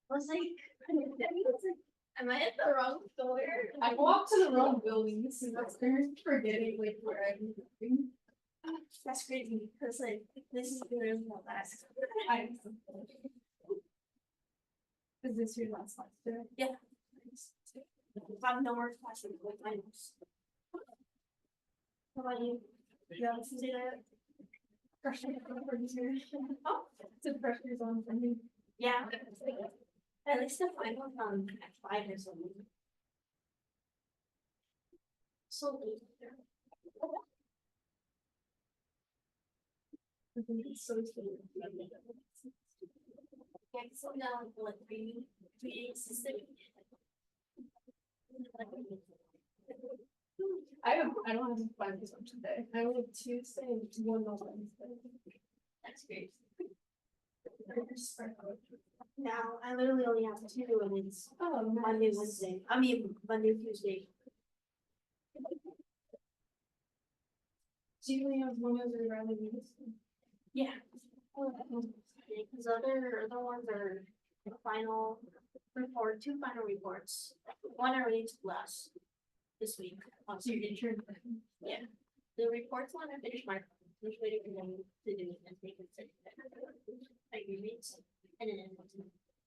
was like, am I at the wrong door? I walked to the wrong building. This is forgetting like where I'm going. That's crazy because like this is the room that last. Is this your last lecture? Yeah. I'm no more classes with my notes. How about you? Yeah, let's do that. Pressure Oh, the pressure's on for me. yeah. At least the finals at 5 or something. So late. It's so sweet. Yeah, so now like reading system. I don't have to find this one today. I only have Tuesday and one on Wednesday. That's great. Now I literally only have 2 and it's Monday, Wednesday. I mean Monday, Tuesday. Do you only have one of the rather than this one? Yeah. Because other ones are the final report, 2 final reports. One already took last this week. So you get your Yeah. The reports one I finished my just waiting for them to do it and take it. I read and then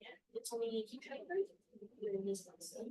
yeah, it's only keep trying doing this one. So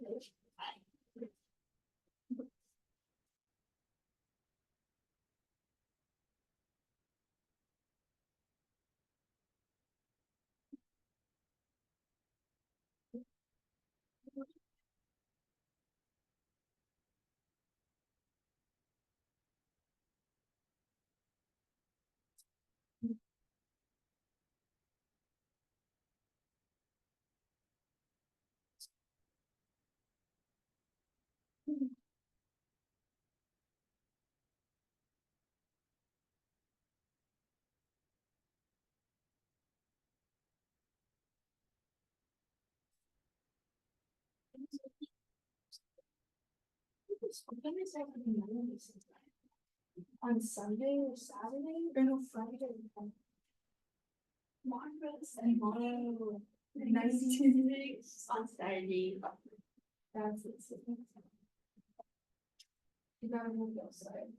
on Sunday or Saturday or no Friday. Tomorrow. 19 days. on Saturday. That's it. You gotta move outside.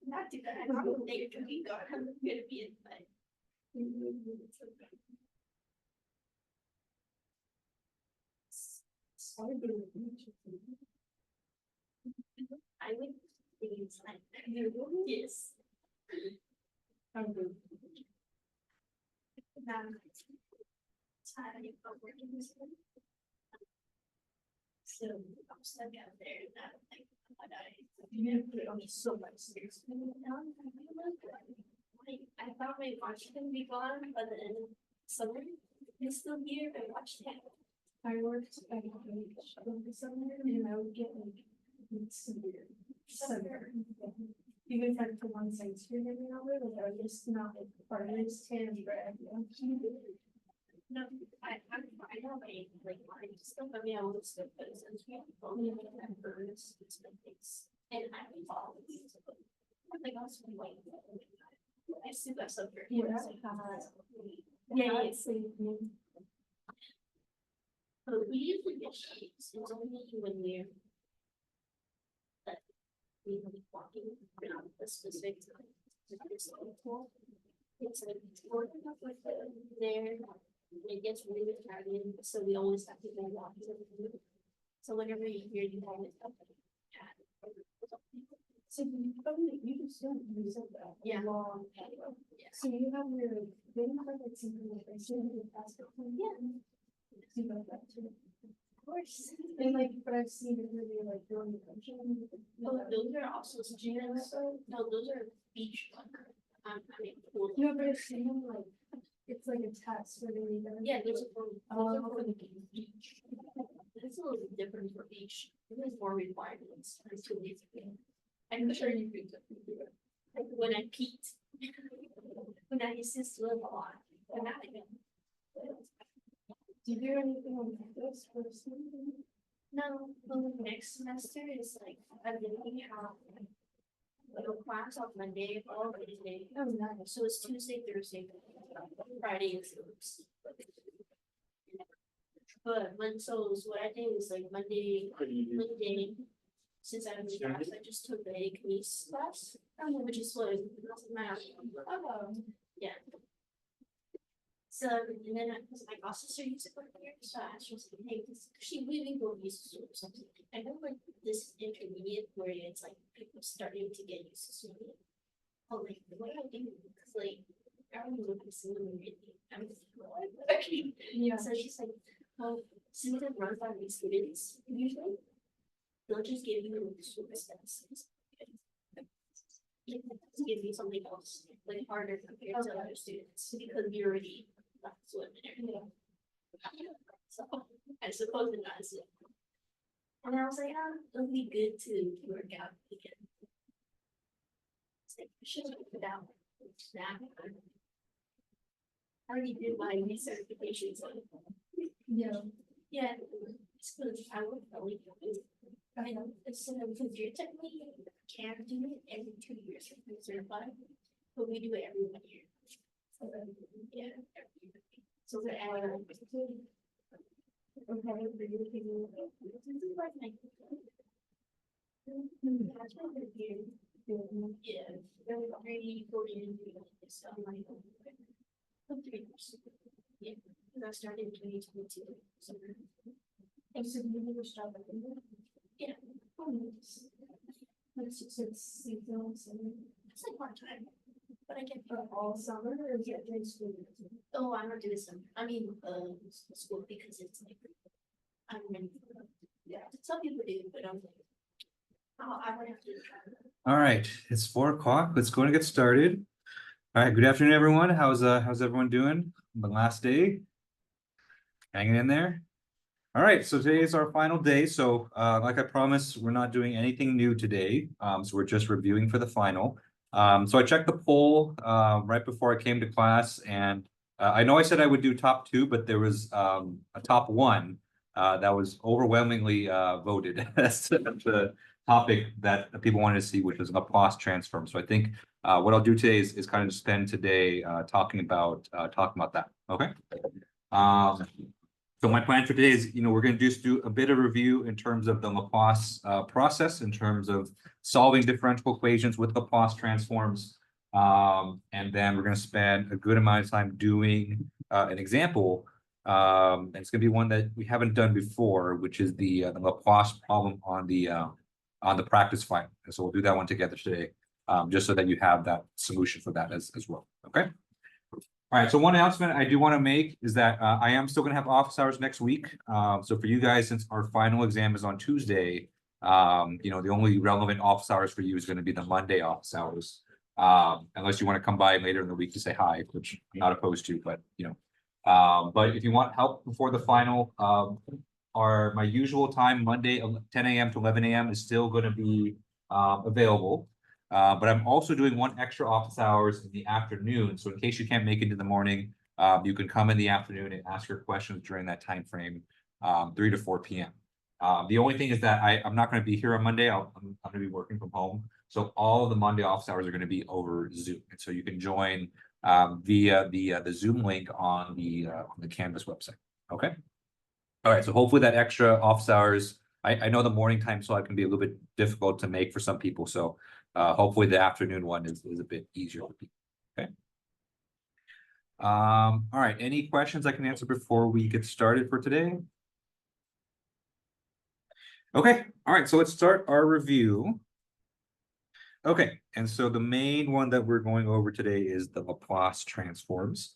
Not too bad. I'm gonna take a week off. I'm gonna be inside. I would be inside. Yes. I'm good. Tired of working this one. So I'm stuck out there and I don't think You put it on so much serious. I thought my watch can be gone, but then summer is still here. I watched it. I worked at a beach over the summer and I would get like severe. Even if I put on sunscreen every hour, like I was just not like part of this tan red. No, I know I like mine still, but yeah, I will still put sunscreen. Only when I burns, it's my face. And I would fall. Like I was white. I still got some for yeah, it's but we usually get shades. It's only when we're we will be walking around a specific time. It's like working up with there. It gets really crowded, so we always have to go walking. So whenever you hear you have it up, so you just don't use it that yeah. Long. Yeah. So you have your thing like something like I said in basketball. Yeah. You know that too. Of course. And like, but I've seen it really like during the country. Oh, those are also gyms. No, those are beach one. I mean, cool. No, but I've seen them like, it's like a test where they need them. Yeah, those are for the beach. It's a little bit different for beach. There's more requirements. For 2 days ago. I'm sure you could do it. Like when I peaked, when I used to swim a lot, but not again. Do you do anything on campus for the student? No, well, next semester is like I'm gonna have a class on Monday, all Wednesday. Oh, nice. So it's Tuesday, Thursday, Friday is But what I did was like Monday, since I was in class, I just took the EGME class, which is what my, yeah. So, and then, because my god sister used to work there, so I asked her, hey, she really will use to or something. I know like this intermediate where it's like people starting to get used to swimming. Oh, like, what do I do? Because like, I don't know if it's swimming. I'm like, Yeah. so she's like, well, since it runs by these students, usually, they'll just give you the swim steps. Give you something else, like harder compared to other students, because you already swim and everything. So I suppose it does. And I was like, it'll be good to work out again. It's like, I should have put out that. I already did my recertification, so Yeah. yeah, it's because I would probably I know it's because you're technically can do it every 2 years for being certified, but we do it every 1 year. So yeah, every year. So we're at yeah, 3, 4 years. So I'm like, 3 years. Yeah, because I started in 2022. So And so you never stop at the yeah, it's seasonal, so it's like part time, but I get all summer or is it during school? oh, I don't do this. I mean, school because it's like I'm ready for it. Yeah, some people do, but I'm like, oh, I want to do it. All right, it's 4 o'clock. Let's go and get started. All right, good afternoon, everyone. How's everyone doing? The last day? Hanging in there? All right, so today is our final day. So like I promised, we're not doing anything new today. So we're just reviewing for the final. So I checked the poll right before I came to class, and I know I said I would do top 2, but there was a top 1 that was overwhelmingly voted as the topic that people wanted to see, which was Laplace transform. So I think what I'll do today is kind of spend today talking about that. Okay. So my plan for today is, we're going to just do a bit of review in terms of the Laplace process, in terms of solving differential equations with Laplace transforms. And then we're going to spend a good amount of time doing an example. And it's going to be one that we haven't done before, which is the Laplace problem on the practice final. And so we'll do that one together today, just so that you have that solution for that as well. Okay. All right, so one announcement I do want to make is that I am still going to have office hours next week. So for you guys, since our final exam is on Tuesday, the only relevant office hours for you is going to be the Monday office hours. Unless you want to come by later in the week to say hi, which I'm not opposed to, but but if you want help before the final, my usual time, Monday, 10 a.m. to 11 a.m. is still going to be available. But I'm also doing 1 extra office hours in the afternoon. So in case you can't make it in the morning, you can come in the afternoon and ask your questions during that time frame, 3 to 4 p.m. The only thing is that I'm not going to be here on Monday. I'm going to be working from home. So all of the Monday office hours are going to be over Zoom. And so you can join via the Zoom link on the Canvas website. Okay. All right. So hopefully that extra office hours, I know the morning time slot can be a little bit difficult to make for some people. So hopefully the afternoon one is a bit easier for people. Okay. All right. Any questions I can answer before we get started for today? Okay. All right. So let's start our review. Okay. And so the main one that we're going over today is the Laplace transforms.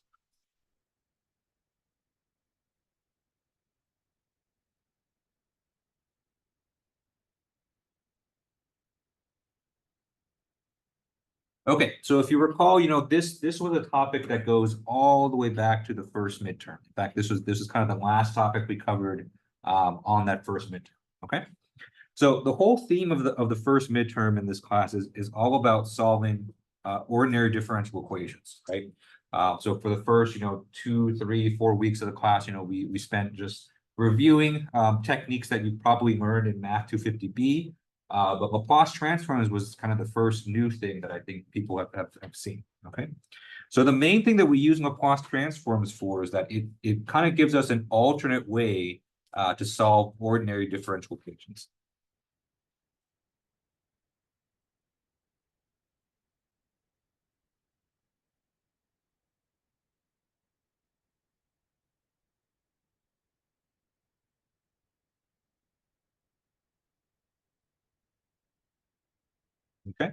Okay, so if you recall, this was a topic that goes all the way back to the first midterm. In fact, this is kind of the last topic we covered on that first midterm. Okay, so the whole theme of the first midterm in this class is all about solving ordinary differential equations, right? So for the first 2, 3, 4 weeks of the class, we spent just reviewing techniques that you probably learned in Math 250B. But Laplace transforms was kind of the first new thing that I think people have seen. Okay, So the main thing that we use Laplace transforms for is that it kind of gives us an alternate way to solve ordinary differential equations. Okay.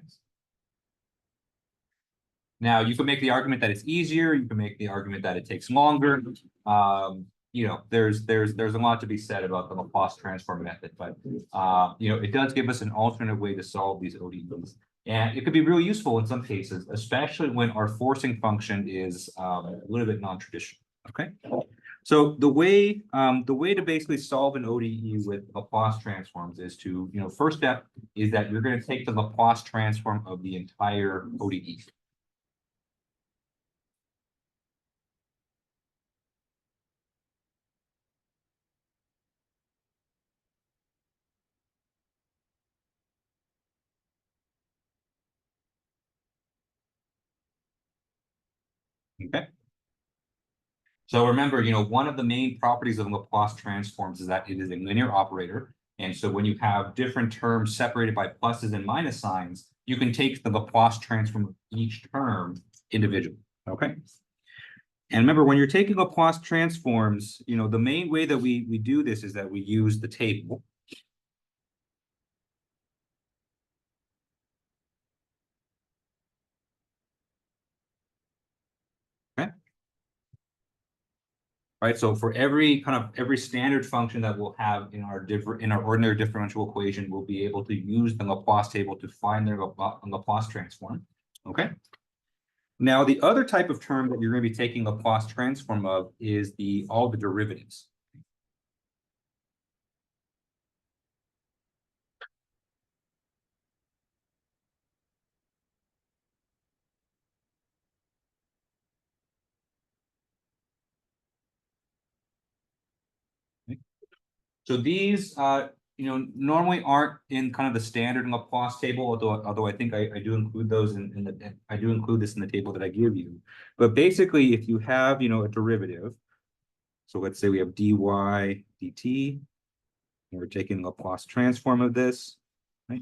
Now you can make the argument that it's easier. You can make the argument that it takes longer. You know, there's a lot to be said about the Laplace transform method, but you know, it does give us an alternate way to solve these ODEs. And it could be really useful in some cases, especially when our forcing function is a little bit non-traditional. Okay. So the way to basically solve an ODE with Laplace transforms is to, you know, first step is that you're going to take the Laplace transform of the entire ODE. Okay. So remember, you know, one of the main properties of Laplace transforms is that it is a linear operator. And so when you have different terms separated by pluses and minus signs, you can take the Laplace transform of each term individually. Okay. And remember, when you're taking Laplace transforms, you know, the main way that we do this is that we use the table. Okay. Right, so for every standard function that we'll have in our ordinary differential equation, we'll be able to use the Laplace table to find their Laplace transform. Okay. Now, the other type of term that you're going to be taking Laplace transform of is all the derivatives. So these, you know, normally aren't in kind of the standard Laplace table, although I think I do include those I do include this in the table that I give you. But basically, if you have, you know, a derivative, so let's say we have dy dt, and we're taking Laplace transform of this, right?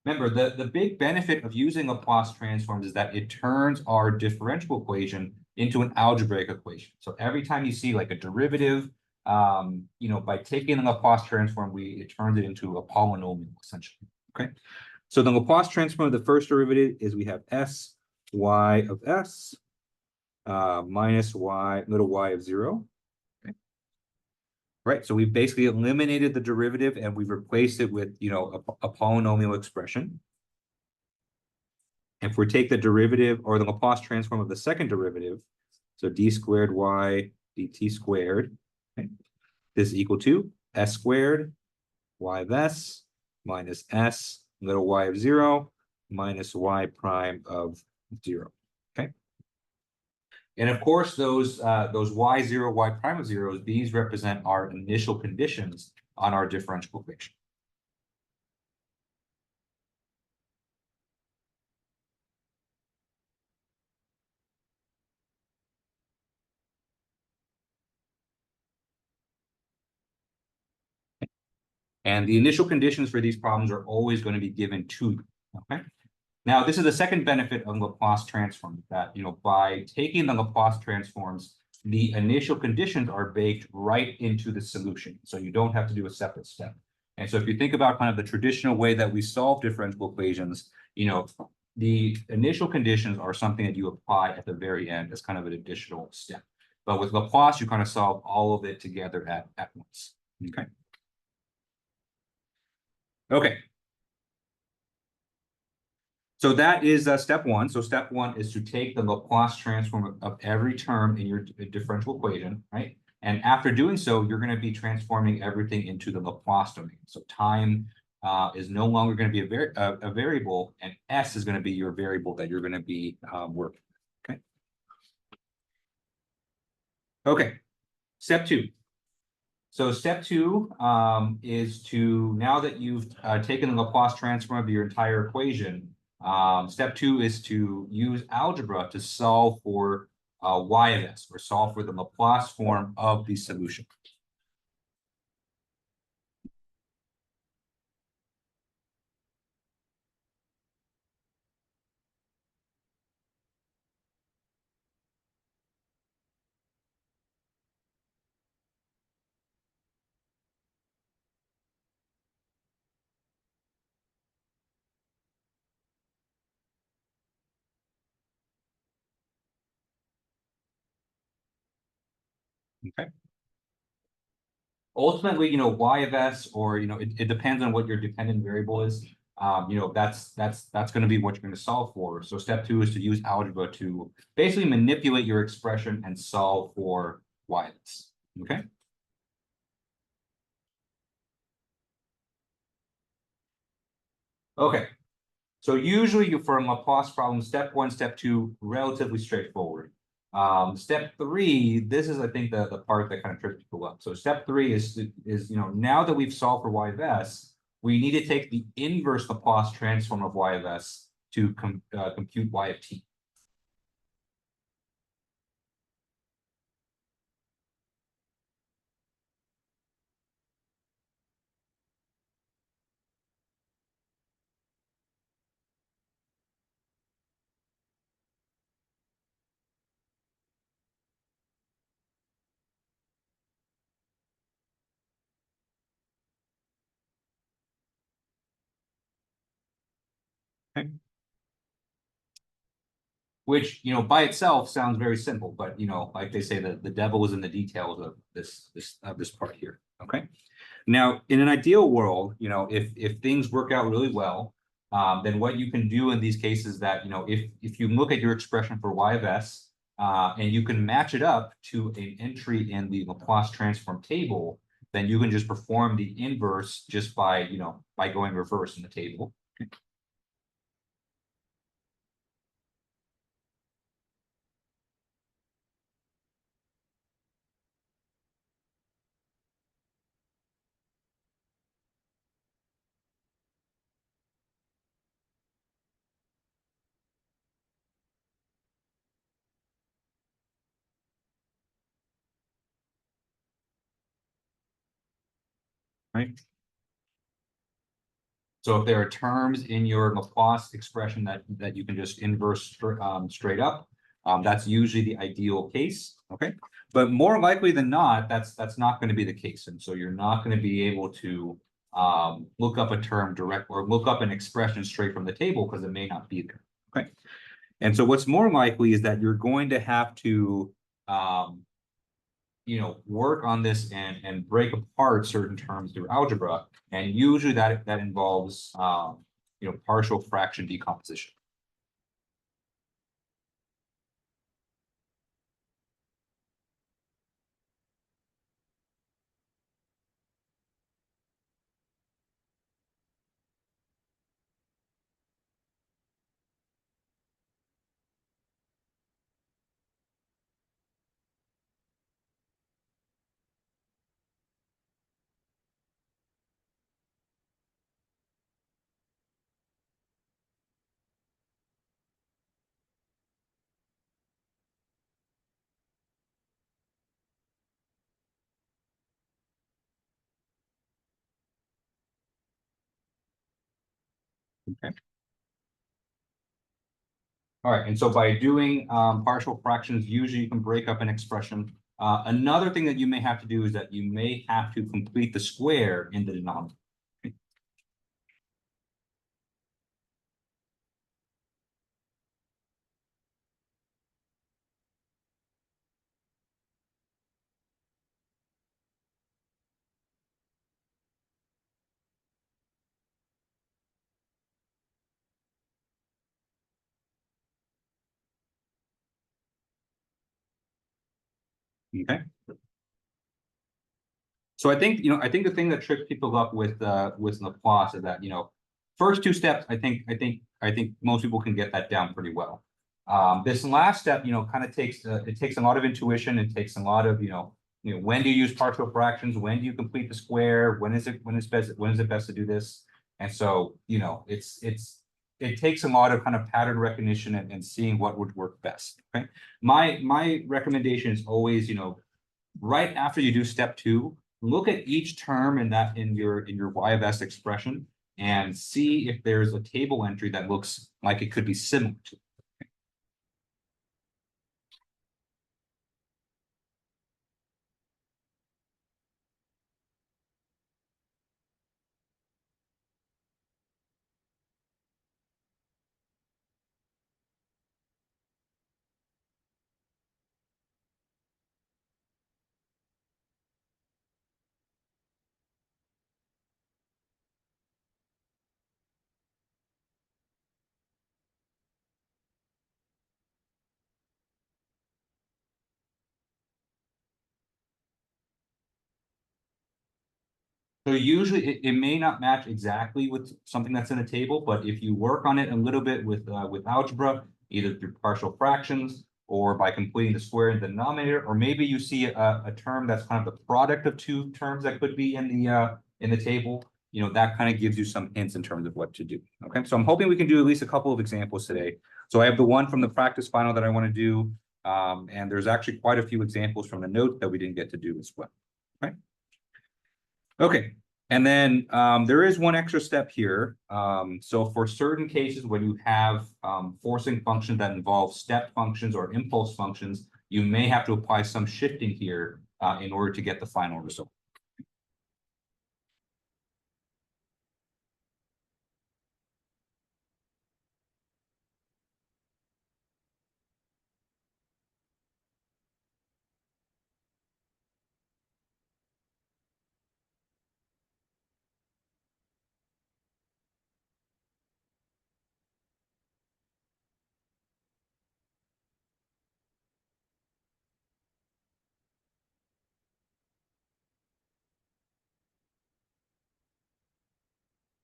Remember, the big benefit of using Laplace transforms is that it turns our differential equation into an algebraic equation. So every time you see like a derivative, you know, by taking the Laplace transform, it turns it into a polynomial essentially. Okay. So the Laplace transform of the first derivative is we have s y of s minus y little y of 0. Okay. Right. So we've basically eliminated the derivative and we've replaced it with, you know, a polynomial expression. If we take the derivative or the Laplace transform of the second derivative, so d squared y dt squared, okay, this is equal to s squared y of s minus s little y of 0 minus y prime of 0. Okay. And of course, those y0, y prime of 0, these represent our initial conditions on our differential equation. And the initial conditions for these problems are always going to be given to you. Okay. Now, this is the second benefit of Laplace transform, that, you know, by taking the Laplace transforms, the initial conditions are baked right into the solution. So you don't have to do a separate step. And so if you think about kind of the traditional way that we solve differential equations, you know, the initial conditions are something that you apply at the very end as kind of an additional step. But with Laplace, you kind of solve all of it together at once. Okay. Okay. So that is step one. So step one is to take the Laplace transform of every term in your differential equation, right? And after doing so, you're going to be transforming everything into the Laplace domain. So time is no longer going to be a variable, and s is going to be your variable that you're going to be working with. Okay. Okay. Step two. So step two is to, now that you've taken the Laplace transform of your entire equation, Step 2 is to use algebra to solve for y of s, or solve for the Laplace form of the solution. Okay. Ultimately, y of s, or it depends on what your dependent variable is. That's going to be what you're going to solve for. So step 2 is to use algebra to basically manipulate your expression and solve for y of s. Okay. Okay. So usually for a Laplace problem, step 1, step 2, relatively straightforward. Step 3, this is, I think, the part that kind of trips people up. So step 3 is now that we've solved for y of s, we need to take the inverse Laplace transform of y of s to compute y of t. Okay. Which, by itself sounds very simple, but like they say, the devil is in the details of this part here. Okay. Now, in an ideal world, if things work out really well, then what you can do in these cases that, if you look at your expression for y of s, and you can match it up to an entry in the Laplace transform table, then you can just perform the inverse just by going reverse in the table. Right. So if there are terms in your Laplace expression that you can just inverse straight up, that's usually the ideal case. Okay. But more likely than not, that's not going to be the case. And so you're not going to be able to look up a term direct, or look up an expression straight from the table, because it may not be there. Okay. And so what's more likely is that you're going to have to work on this and break apart certain terms through algebra. And usually that involves, partial fraction decomposition. Okay. All right. And so by doing partial fractions, usually you can break up an expression. Another thing that you may have to do is that you may have to complete the square in the denominator. Okay. So I think the thing that tricks people up with Laplace is that first 2 steps, I think most people can get that down pretty well. This last step, kind of takes a lot of intuition. It takes a lot of when do you use partial fractions? When do you complete the square? When is it best to do this? And so it's it takes a lot of kind of pattern recognition and seeing what would work best. Okay. My recommendation is always, right after you do step 2, look at each term in your Y of S expression and see if there's a table entry that looks like it could be similar to. So usually it may not match exactly with something that's in a table, but if you work on it a little bit with algebra, either through partial fractions or by completing the square in the denominator, or maybe you see a term that's kind of the product of 2 terms that could be in the table, that kind of gives you some hints in terms of what to do. Okay, so I'm hoping we can do at least a couple of examples today. So I have the one from the practice final that I want to do, and there's actually quite a few examples from the note that we didn't get to do as well. Okay. Okay, and then there is one extra step here. So for certain cases, when you have forcing functions that involve step functions or impulse functions, you may have to apply some shifting here in order to get the final result.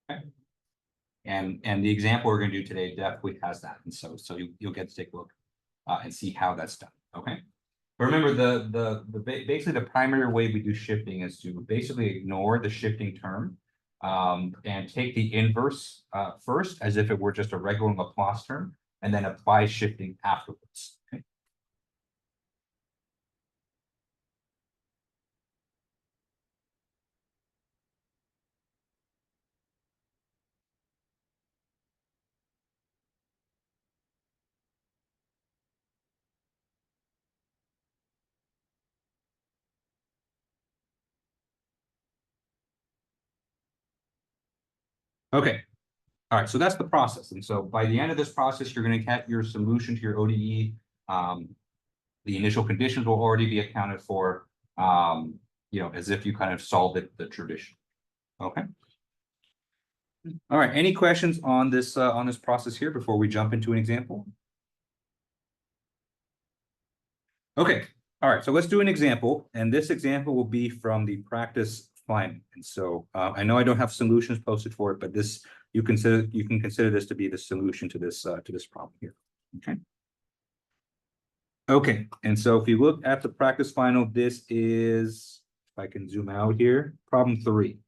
Okay. And the example we're going to do today definitely has that, and so you'll get to take a look and see how that's done. Okay. But remember, basically the primary way we do shifting is to basically ignore the shifting term and take the inverse first, as if it were just a regular Laplace term, and then apply shifting afterwards. Okay. Okay. All right, so that's the process. And so by the end of this process, you're going to get your solution to your ODE. The initial conditions will already be accounted for, as if you kind of solved it the tradition. Okay. All right, any questions on this process here before we jump into an example? Okay, all right, so let's do an example, and this example will be from the practice final. And so I know I don't have solutions posted for it, but this you can consider this to be the solution to this problem here. Okay. Okay, and so if you look at the practice final, this is, if I can zoom out here, problem 3.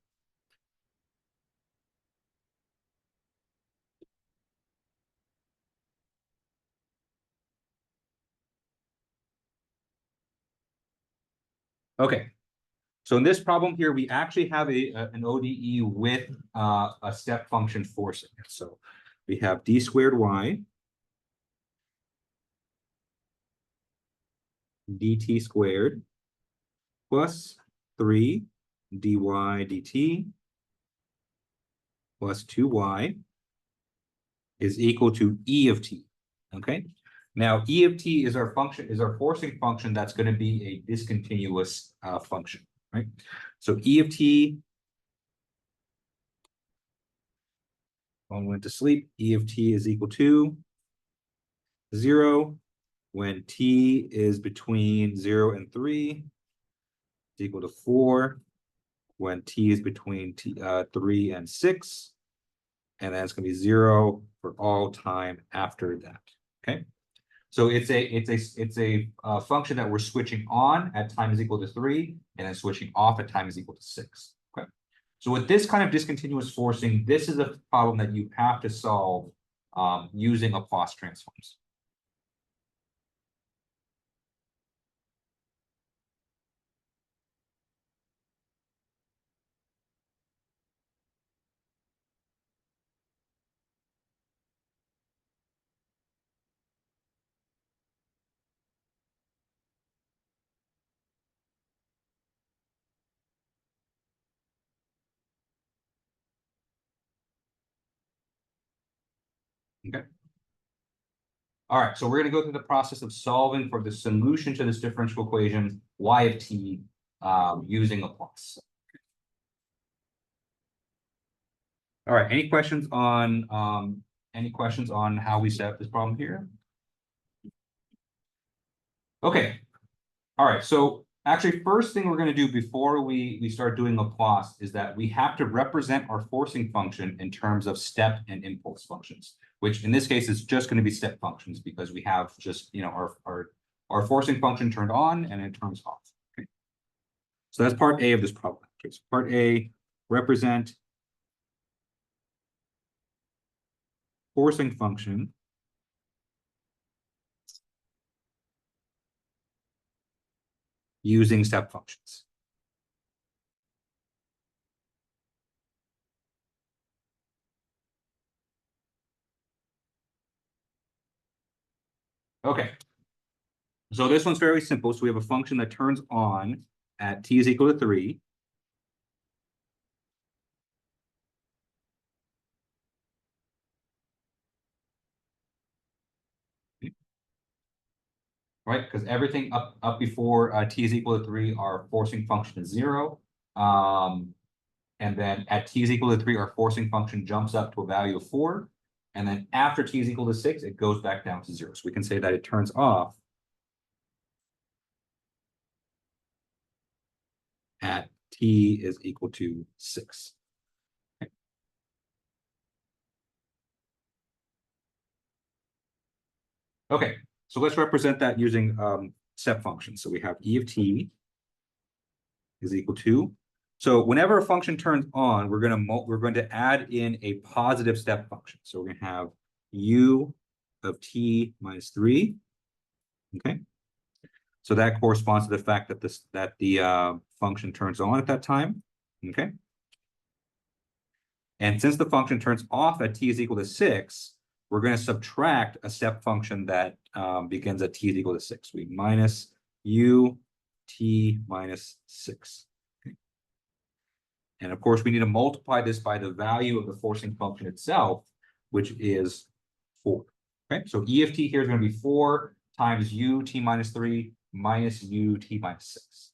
Okay, so in this problem here, we actually have an ODE with a step function forcing it. So we have d squared y dt squared plus 3 dy dt plus 2y is equal to e of t. Okay. Now, E of t is our forcing function that's going to be a discontinuous function, right? So E of t, when we went to sleep, E of t is equal to 0 when t is between 0 and 3. It's equal to 4 when t is between 3 and 6. And then it's going to be 0 for all time after that. Okay. So it's a function that we're switching on at time is equal to 3, and then switching off at time is equal to 6. Okay. So with this kind of discontinuous forcing, this is a problem that you have to solve using Laplace transforms. Okay. All right, so we're going to go through the process of solving for the solution to this differential equation y of t using Laplace. All right, any questions on how we set up this problem here? Okay. All right, so actually, first thing we're going to do before we start doing Laplace is that we have to represent our forcing function in terms of step and impulse functions, which in this case is just going to be step functions because we have just, you know, our forcing function turned on and it turns off. Okay. So that's part A of this problem. Okay, so part A, represent forcing function using step functions. Okay. So this one's very simple. So we have a function that turns on at t is equal to 3. Right, because everything up before t is equal to 3, our forcing function is 0. And then at t is equal to 3, our forcing function jumps up to a value of 4. And then after t is equal to 6, it goes back down to 0. So we can say that it turns off at t is equal to 6. Okay. Okay, so let's represent that using step functions. So we have e of t is equal to. So whenever a function turns on, we're going to add in a positive step function. So we're going to have u of t minus 3. Okay. So that corresponds to the fact that the function turns on at that time. Okay. And since the function turns off at t is equal to 6, we're going to subtract a step function that begins at t is equal to 6. We minus u t minus 6. Okay. And of course, we need to multiply this by the value of the forcing function itself, which is 4. Okay, so e of t here is going to be 4 times u t minus 3 minus u t minus 6.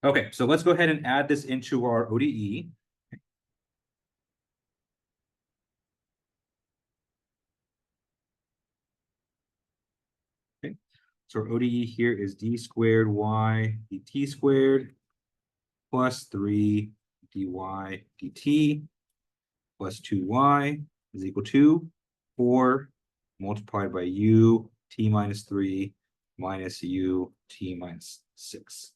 Okay, so let's go ahead and add this into our ODE. Okay, so our ODE here is d squared y dt squared plus 3 dy dt plus 2y is equal to 4 multiplied by u t minus 3 minus u t minus 6.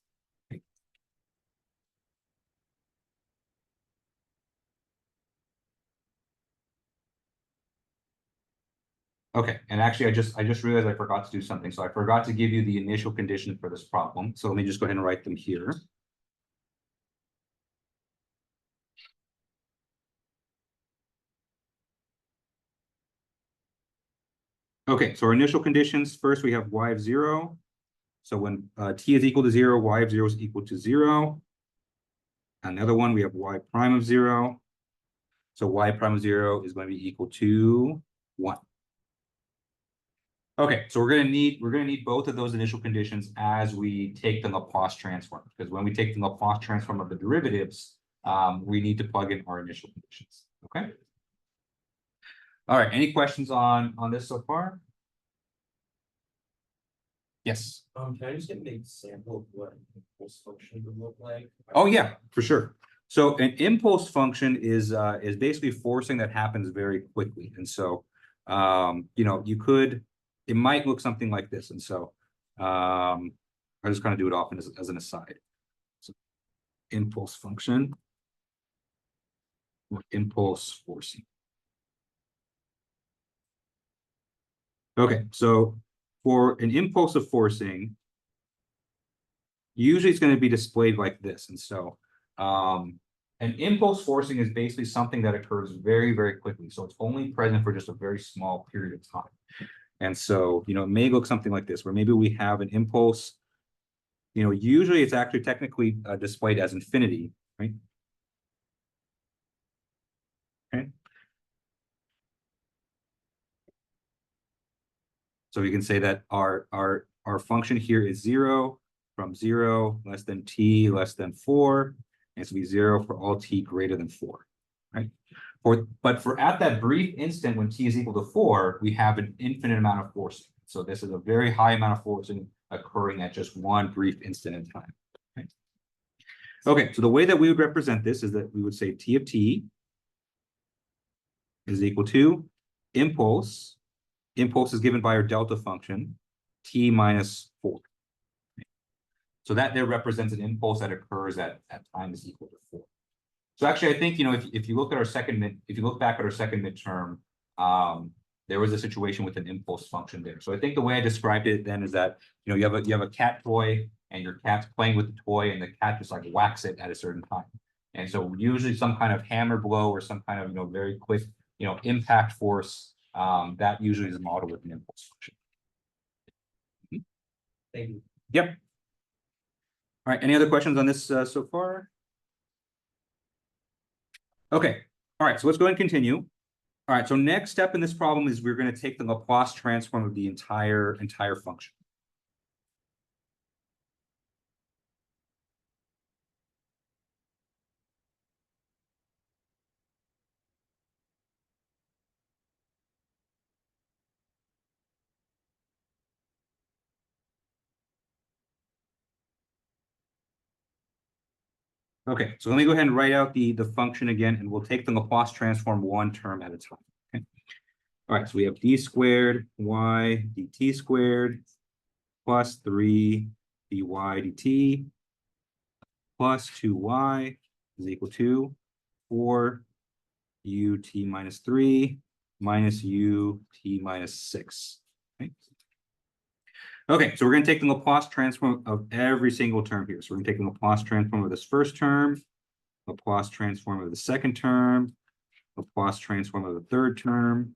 Okay, and actually I just realized I forgot to do something. So I forgot to give you the initial conditions for this problem. So let me just go ahead and write them here. Okay, so our initial conditions, first we have y of 0. So when t is equal to 0, y of 0 is equal to 0. Another one, we have y prime of 0. So y prime of 0 is going to be equal to 1. Okay, so we're gonna need both of those initial conditions as we take the Laplace transform, because when we take the Laplace transform of the derivatives, we need to plug in our initial conditions. Okay. All right. Any questions on this so far? Yes. Can I just get an example of what an impulse function would look like? Oh yeah, for sure. So an impulse function is basically forcing that happens very quickly, and so you know, it might look something like this, and so I just kind of do it often as an aside. So impulse function or impulse forcing. Okay, so for an impulse of forcing, usually it's going to be displayed like this. And so an impulse forcing is basically something that occurs very, very quickly. So it's only present for just a very small period of time. And so, it may look something like this, where maybe we have an impulse, usually it's actually technically displayed as infinity, right? Okay. So we can say that our function here is 0 from 0 less than t less than 4. And it's be 0 for all t greater than 4, right? But for at that brief instant when t is equal to 4, we have an infinite amount of forcing. So this is a very high amount of forcing occurring at just one brief instant in time. Okay. Okay, so the way that we would represent this is that we would say t of t is equal to impulse. Impulse is given by our delta function, t minus 4. So that there represents an impulse that occurs at time is equal to 4. So actually, I think, if you look at our if you look back at our second midterm, there was a situation with an impulse function there. So I think the way I described it then is that, you have a cat toy and your cat's playing with the toy and the cat just like whacks it at a certain time. And so usually some kind of hammer blow or some kind of, very quick, impact force, that usually is modeled with an impulse function. Thank you. Yep. All right, any other questions on this so far? Okay, all right, so let's go ahead and continue. All right, so next step in this problem is we're going to take the Laplace transform of the entire function. Okay, so let me go ahead and write out the function again, and we'll take the Laplace transform one term at a time. Okay. All right, so we have d squared y dt squared plus 3 dy dt plus 2y is equal to 4 ut minus 3 minus ut minus 6. Okay. Okay, so we're going to take the Laplace transform of every single term here. So we're going to take the Laplace transform of this first term, Laplace transform of the second term, Laplace transform of the third term,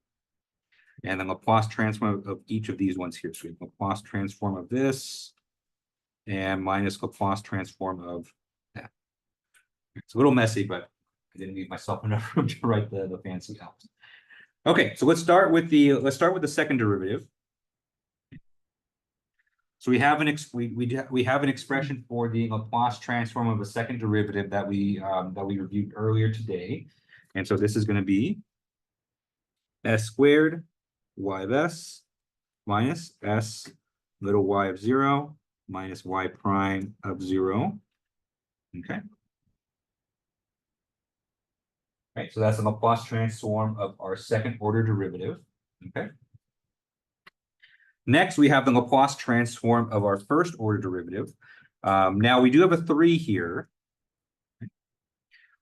and then Laplace transform of each of these ones here. So we have Laplace transform of this, and minus Laplace transform of that. It's a little messy, but I didn't leave myself enough room to write the fancy out. Okay, so let's start with the second derivative. So we have an expression for the Laplace transform of a second derivative that we reviewed earlier today, and so this is going to be s squared y of s minus s little y of 0 minus y prime of 0. Okay. Right. So that's the Laplace transform of our second order derivative. Okay. Next, we have the Laplace transform of our first order derivative. Now we do have a 3 here.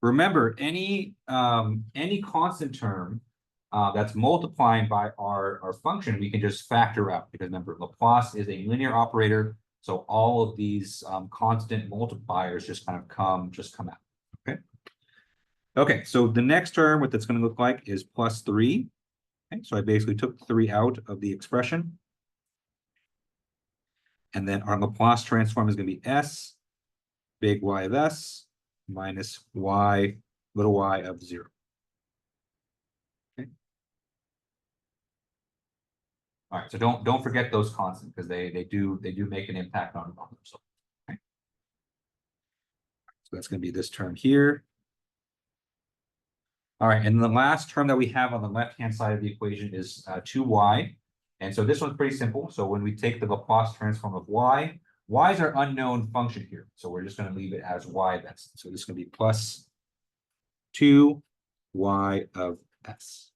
Remember, any constant term that's multiplying by our function, we can just factor out, because remember, Laplace is a linear operator, so all of these constant multipliers just kind of come out. Okay. Okay, so the next term, what that's going to look like is plus 3. Okay, so I basically took 3 out of the expression. And then our Laplace transform is going to be s big Y of s minus y little y of 0. Okay. All right, so don't forget those constants, because they do make an impact on them. So, okay. So that's going to be this term here. All right, and the last term that we have on the left-hand side of the equation is 2y. And so this one's pretty simple. So when we take the Laplace transform of y, y is our unknown function here. So we're just going to leave it as y of s. So this is going to be plus 2y of s.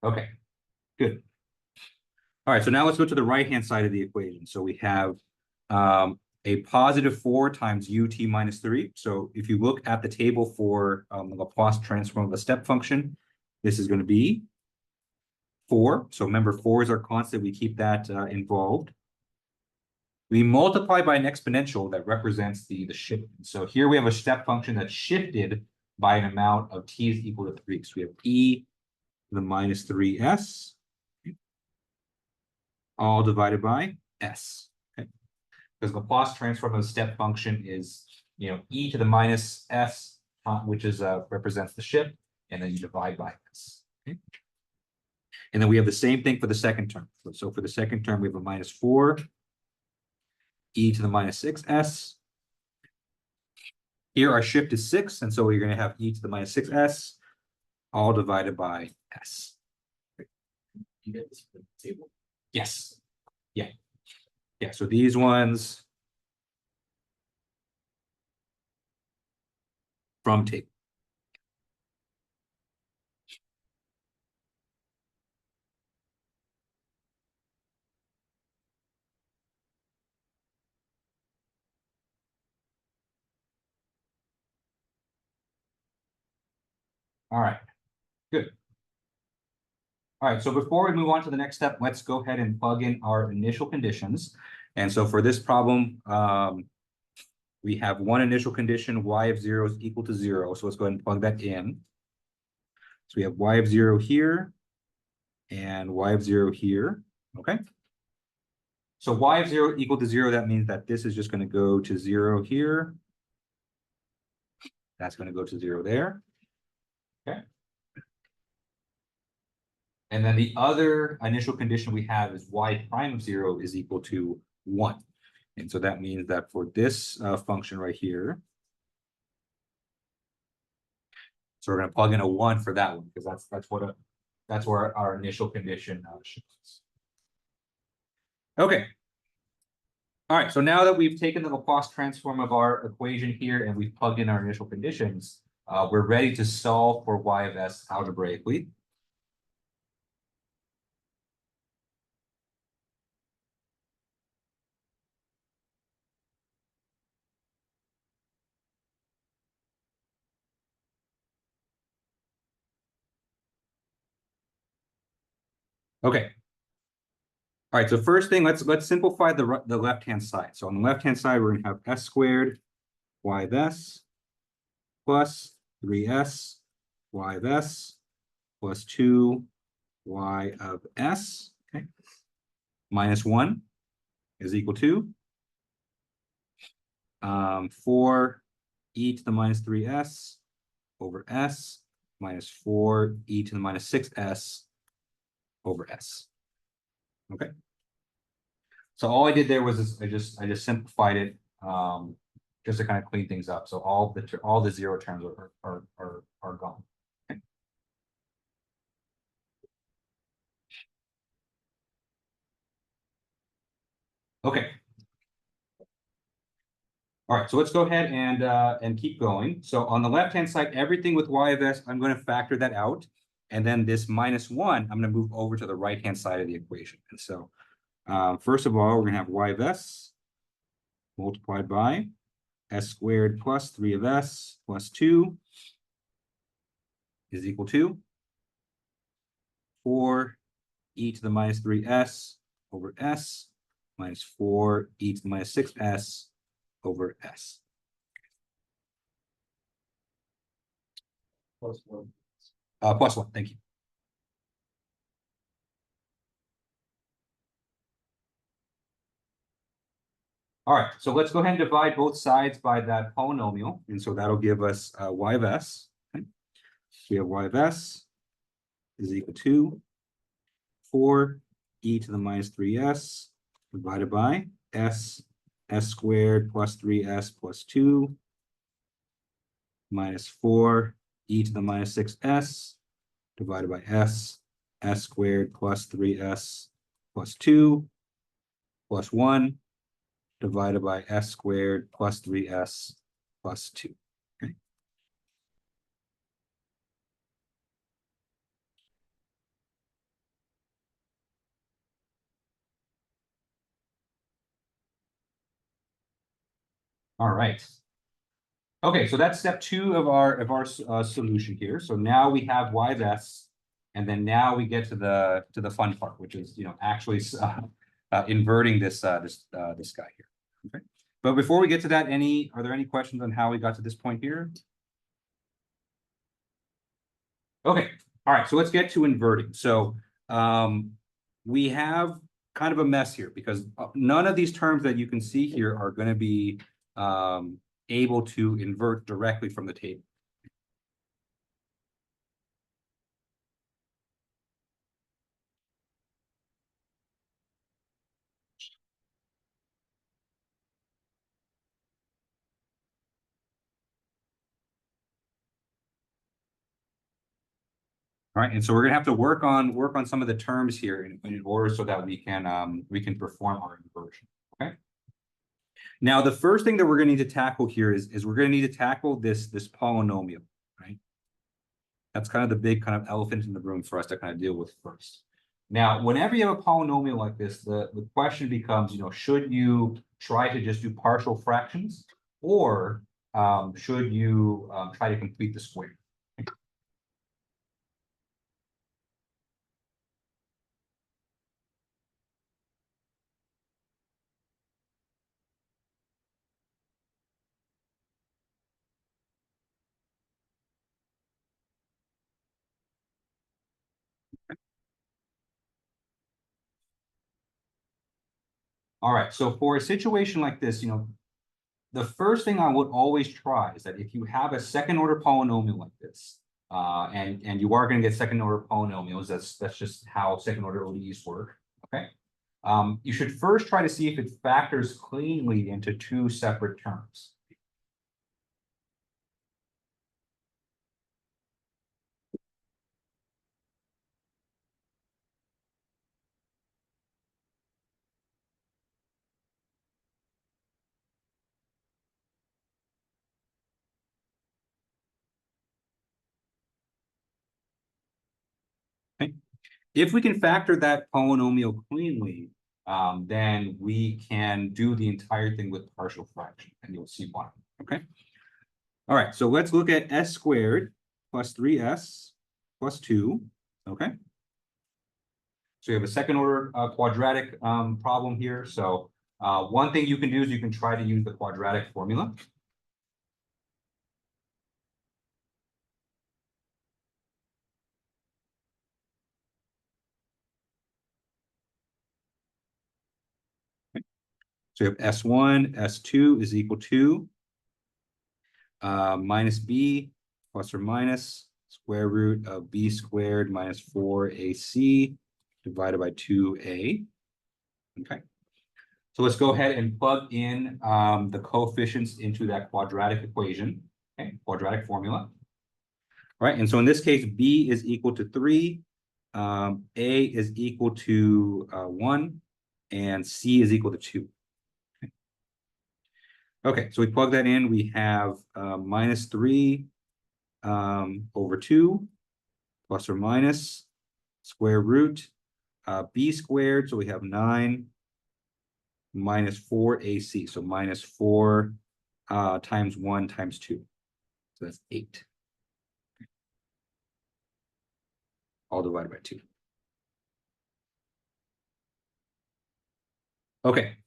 Okay, good. All right, so now let's go to the right-hand side of the equation. So we have a positive 4 times ut minus 3. So if you look at the table for the Laplace transform of a step function, this is going to be 4. So remember, 4 is our constant. We keep that involved. We multiply by an exponential that represents the shift. So here we have a step function that's shifted by an amount of t is equal to 3. So we have e to the minus 3s all divided by s. Okay, because Laplace transform of a step function is, e to the minus s, which is represents the shift, and then you divide by s. Okay, and then we have the same thing for the second term. So for the second term, we have a minus 4 e to the minus 6s. Here our shift is 6, and so you're going to have e to the minus 6s all divided by s. You get this from the table. Yes. Yeah. Yeah. So these ones from table. All right. Good. All right. So before we move on to the next step, let's go ahead and plug in our initial conditions. And so for this problem, we have one initial condition, y of 0 is equal to 0. So let's go ahead and plug that in. So we have y of 0 here and y of 0 here. Okay. So y of 0 equal to 0, that means that this is just going to go to 0 here. That's going to go to 0 there. Okay. And then the other initial condition we have is y prime of 0 is equal to 1. And so that means that for this function right here, so we're going to plug in a 1 for that one, because that's where our initial condition shows. Okay. All right. So now that we've taken the Laplace transform of our equation here and we've plugged in our initial conditions, we're ready to solve for y of s algebraically. Okay. All right, so first thing, let's simplify the left-hand side. So on the left-hand side, we're going to have s squared y of s plus 3s y of s plus 2 y of s, okay, minus 1 is equal to 4 e to the minus 3s over s minus 4 e to the minus 6s over s. Okay. So all I did there was I just simplified it just to kind of clean things up. So all the 0 terms are gone. Okay. Okay. All right, so let's go ahead and keep going. So on the left-hand side, everything with y of s, I'm going to factor that out. And then this minus 1, I'm going to move over to the right-hand side of the equation. And so first of all, we're going to have y of s multiplied by s squared plus 3 of s plus 2 is equal to 4 e to the minus 3s over s minus 4 e to the minus 6s over s. Plus 1. Plus 1, thank you. All right, so let's go ahead and divide both sides by that polynomial. And so that'll give us y of s. Okay. So we have y of s is equal to 4 e to the minus 3s divided by s squared plus 3s plus 2 minus 4 e to the minus 6s divided by s squared plus 3s plus 2 plus 1 divided by s squared plus 3s plus 2. Okay. All right. Okay, so that's step 2 of our solution here. So now we have y-s, and then now we get to the fun part, which is actually inverting this guy here. Okay, but before we get to that, are there any questions on how we got to this point here? Okay, all right, so let's get to inverting. So we have kind of a mess here because none of these terms that you can see here are going to be able to invert directly from the table. All right, and so we're gonna have to work on some of the terms here in order so that we can perform our inversion. Okay. Now, the first thing that we're gonna need to tackle here is we're gonna need to tackle this polynomial, right? That's kind of the big kind of elephant in the room for us to kind of deal with first. Now, whenever you have a polynomial like this, the question becomes, should you try to just do partial fractions, or should you try to complete the square? All right, so for a situation like this, the first thing I would always try is that if you have a second order polynomial like this, and you are going to get second order polynomials, that's just how second order ODEs work. Okay. You should first try to see if it factors cleanly into 2 separate terms. Okay. If we can factor that polynomial cleanly, then we can do the entire thing with partial fraction, and you'll see why. Okay. All right, so let's look at s squared plus 3s plus 2. Okay. So you have a second order quadratic problem here. So one thing you can do is you can try to use the quadratic formula. So you have S1, S2 is equal to minus B plus or minus square root of B squared minus 4AC divided by 2A. Okay. So let's go ahead and plug in the coefficients into that quadratic equation, okay, quadratic formula. All right, and so in this case, B is equal to 3, A is equal to 1, and C is equal to 2. Okay, so we plug that in, we have minus 3 over 2 plus or minus square root B squared, so we have 9 minus 4AC, so minus 4 times 1 times 2, so that's 8. All divided by 2. Okay.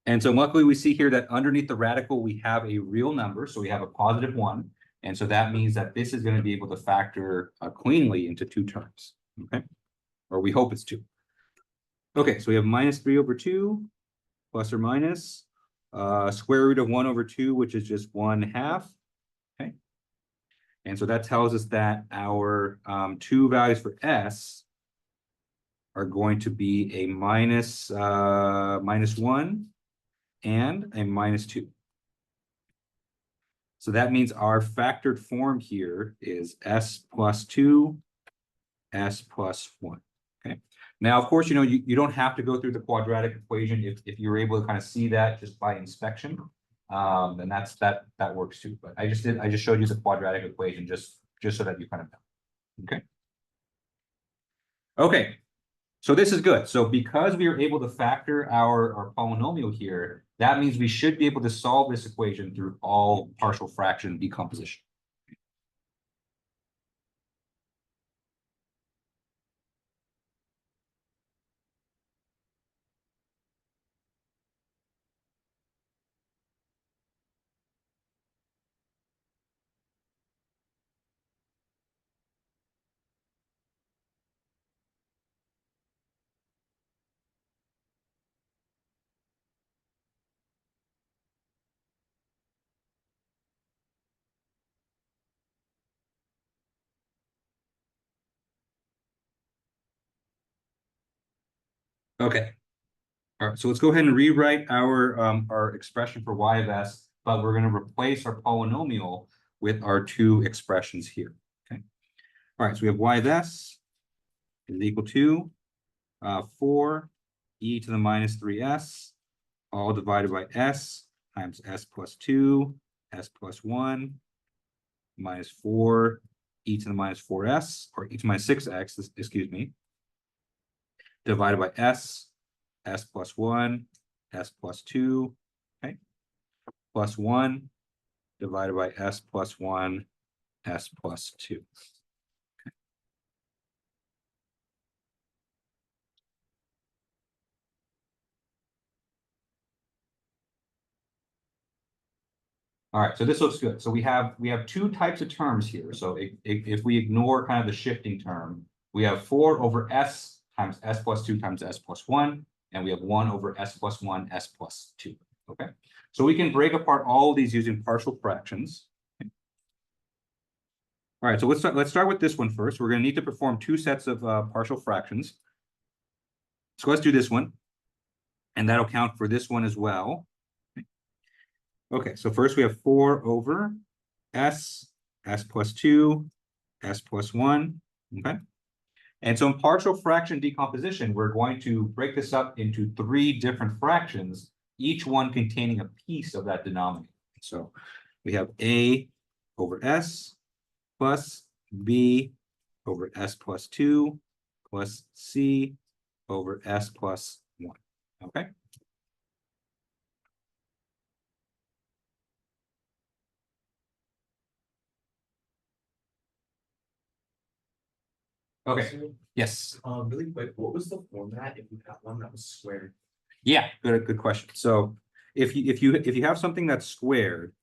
And so luckily we see here that underneath the radical, we have a real number. So we have a positive 1. And so that means that this is going to be able to factor cleanly into 2 terms. Okay. Or we hope it's 2. Okay. So we have minus 3 over 2 plus or minus square root of 1 over 2, which is just 1/2. Okay. And so that tells us that our 2 values for S are going to be a minus 1 and a minus 2. So that means our factored form here is S plus 2, S plus 1. Okay. Now, of course, you don't have to go through the quadratic equation if you're able to kind of see that just by inspection. Then that works too. But I just showed you the quadratic equation just so that you kind of know. Okay. Okay. So this is good. So because we are able to factor our polynomial here, that means we should be able to solve this equation through all partial fraction decomposition. Okay. All right, so let's go ahead and rewrite our expression for y of s, but we're going to replace our polynomial with our two expressions here. Okay. All right, so we have y of s is equal to 4 e to the minus 3s, all divided by s times s plus 2, s plus 1, minus 4 e to the minus 4s, or e to the minus 6x, excuse me, divided by s plus 1, s plus 2, okay, plus 1, divided by s plus 1, s plus 2. All right, so this looks good. So we have two types of terms here. So if we ignore kind of the shifting term, we have 4 over s times s plus 2 times s plus 1, and we have 1 over s plus 1, s plus 2. Okay, so we can break apart all of these using partial fractions. Okay. All right, so let's start with this one first. We're going to need to perform two sets of partial fractions. So let's do this one, and that'll count for this one as well. Okay, so first we have 4 over s plus 2, s plus 1, okay? And so in partial fraction decomposition, we're going to break this up into 3 different fractions, each one containing a piece of that denominator. So we have a over s plus b over s plus 2 plus c over s plus 1, okay? Okay, So, yes. really quick, what was the format if you had one that was squared? Yeah, good question. So if you have something that's squared,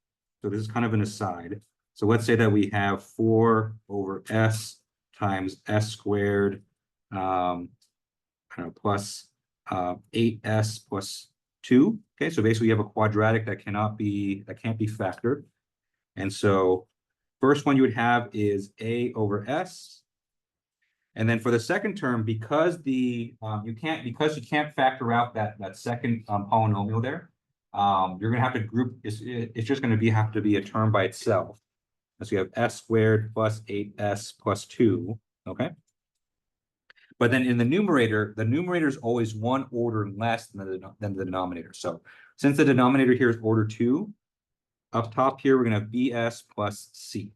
so this is kind of an aside. So let's say that we have 4 over s times s squared, I don't know, plus 8s plus 2. Okay, so basically you have a quadratic that can't be factored. And so first one you would have is a over s. And then for the second term, because you can't factor out that second polynomial there, you're gonna have to group. It's just gonna have to be a term by itself. So you have s squared plus 8s plus 2. Okay. But then in the numerator is always one order less than the denominator. So since the denominator here is order 2, up top here we're gonna have bs plus c.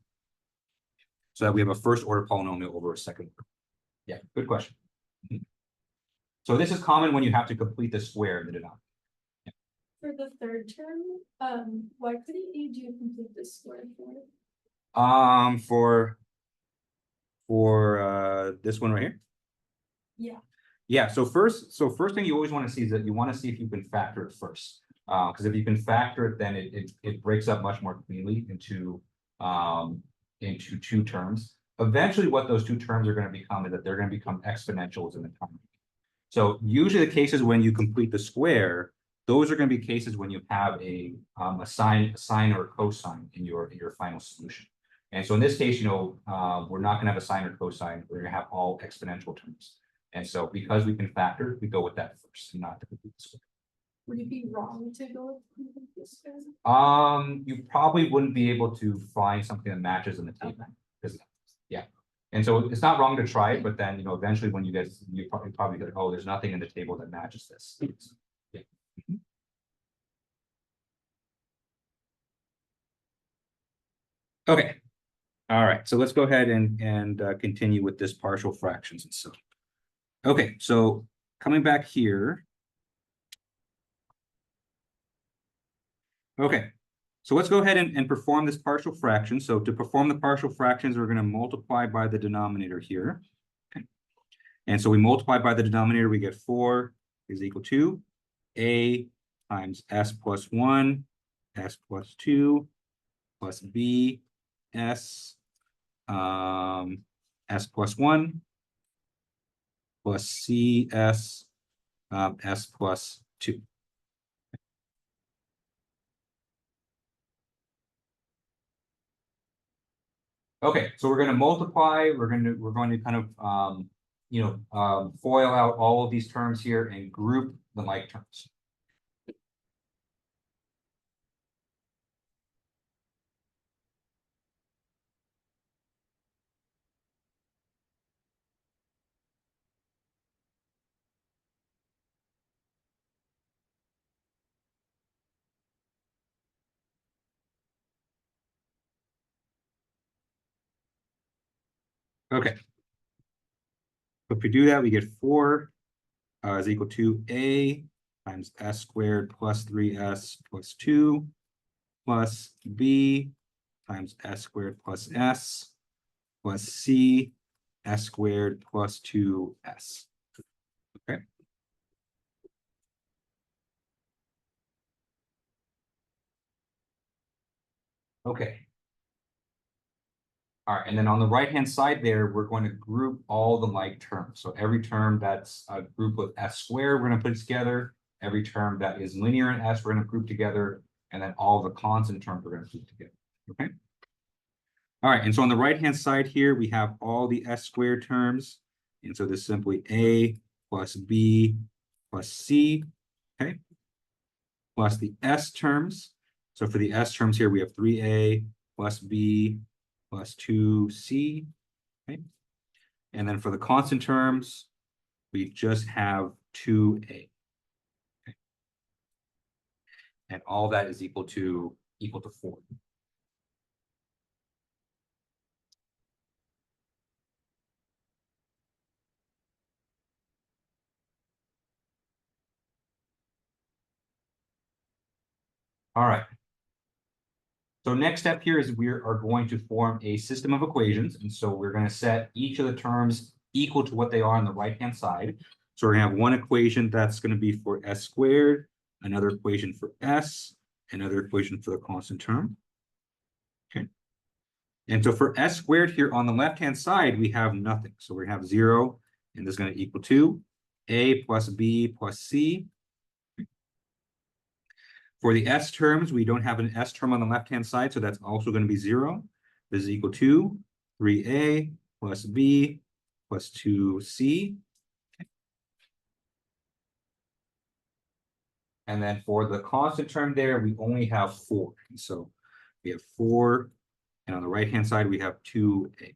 So that we have a first order polynomial over a second order. Yeah, good question. So this is common when you have to complete the square in the denominator. For the third term, why couldn't you do complete the square for it? For this one right here. Yeah. Yeah, so first thing you always want to see is that you want to see if you can factor it first. Because if you can factor it, then it breaks up much more cleanly into two terms. Eventually, what those two terms are going to become is that they're going to become exponentials in the time. So usually the cases when you complete the square, those are going to be cases when you have a sine or a cosine in your final solution. And so in this case, we're not going to have a sine or cosine. We're going to have all exponential terms. And so because we can factor, we go with that first and not to complete the square. Would it be wrong to go with complete the square? You probably wouldn't be able to find something that matches in the table. Yeah. And so it's not wrong to try it, but then eventually when you probably go, oh, there's nothing in the table that matches this. Yeah. Okay. All right. So let's go ahead and continue with this partial fractions and so. Okay, so coming back here. Okay, so let's go ahead and perform this partial fraction. So to perform the partial fractions, we're going to multiply by the denominator here. Okay. And so we multiply by the denominator, we get 4 is equal to a times s plus 1, s plus 2, plus b, s, s plus 1, plus c, s, s plus 2. Okay, so we're going to multiply. We're going to kind of FOIL out all of these terms here and group the like terms. Okay. So if we do that, we get 4 is equal to a times s squared plus 3s plus 2 plus b times s squared plus s plus c s squared plus 2s. Okay. Okay. All right, and then on the right-hand side there, we're going to group all the like terms. So every term that's a group with s squared, we're going to put together. Every term that is linear in s, we're going to group together. And then all the constant terms we're going to group together. Okay. All right, and so on the right-hand side here, we have all the s squared terms. And so this is simply a plus b plus c, okay, plus the s terms. So for the s terms here, we have 3a plus b plus 2c, okay? And then for the constant terms, we just have 2a. Okay? And all that is equal to 4. All right. So next step here is we are going to form a system of equations. And so we're going to set each of the terms equal to what they are on the right-hand side. So we're going to have one equation that's going to be for s squared, another equation for s, another equation for the constant term. Okay. And so for s squared here on the left-hand side, we have nothing. So we're going to have 0, and this is going to equal to a plus b plus c. For the s terms, we don't have an s term on the left-hand side, so that's also going to be 0. This is equal to 3a plus b plus 2c. And then for the constant term there, we only have 4. So we have 4, and on the right-hand side, we have 2a.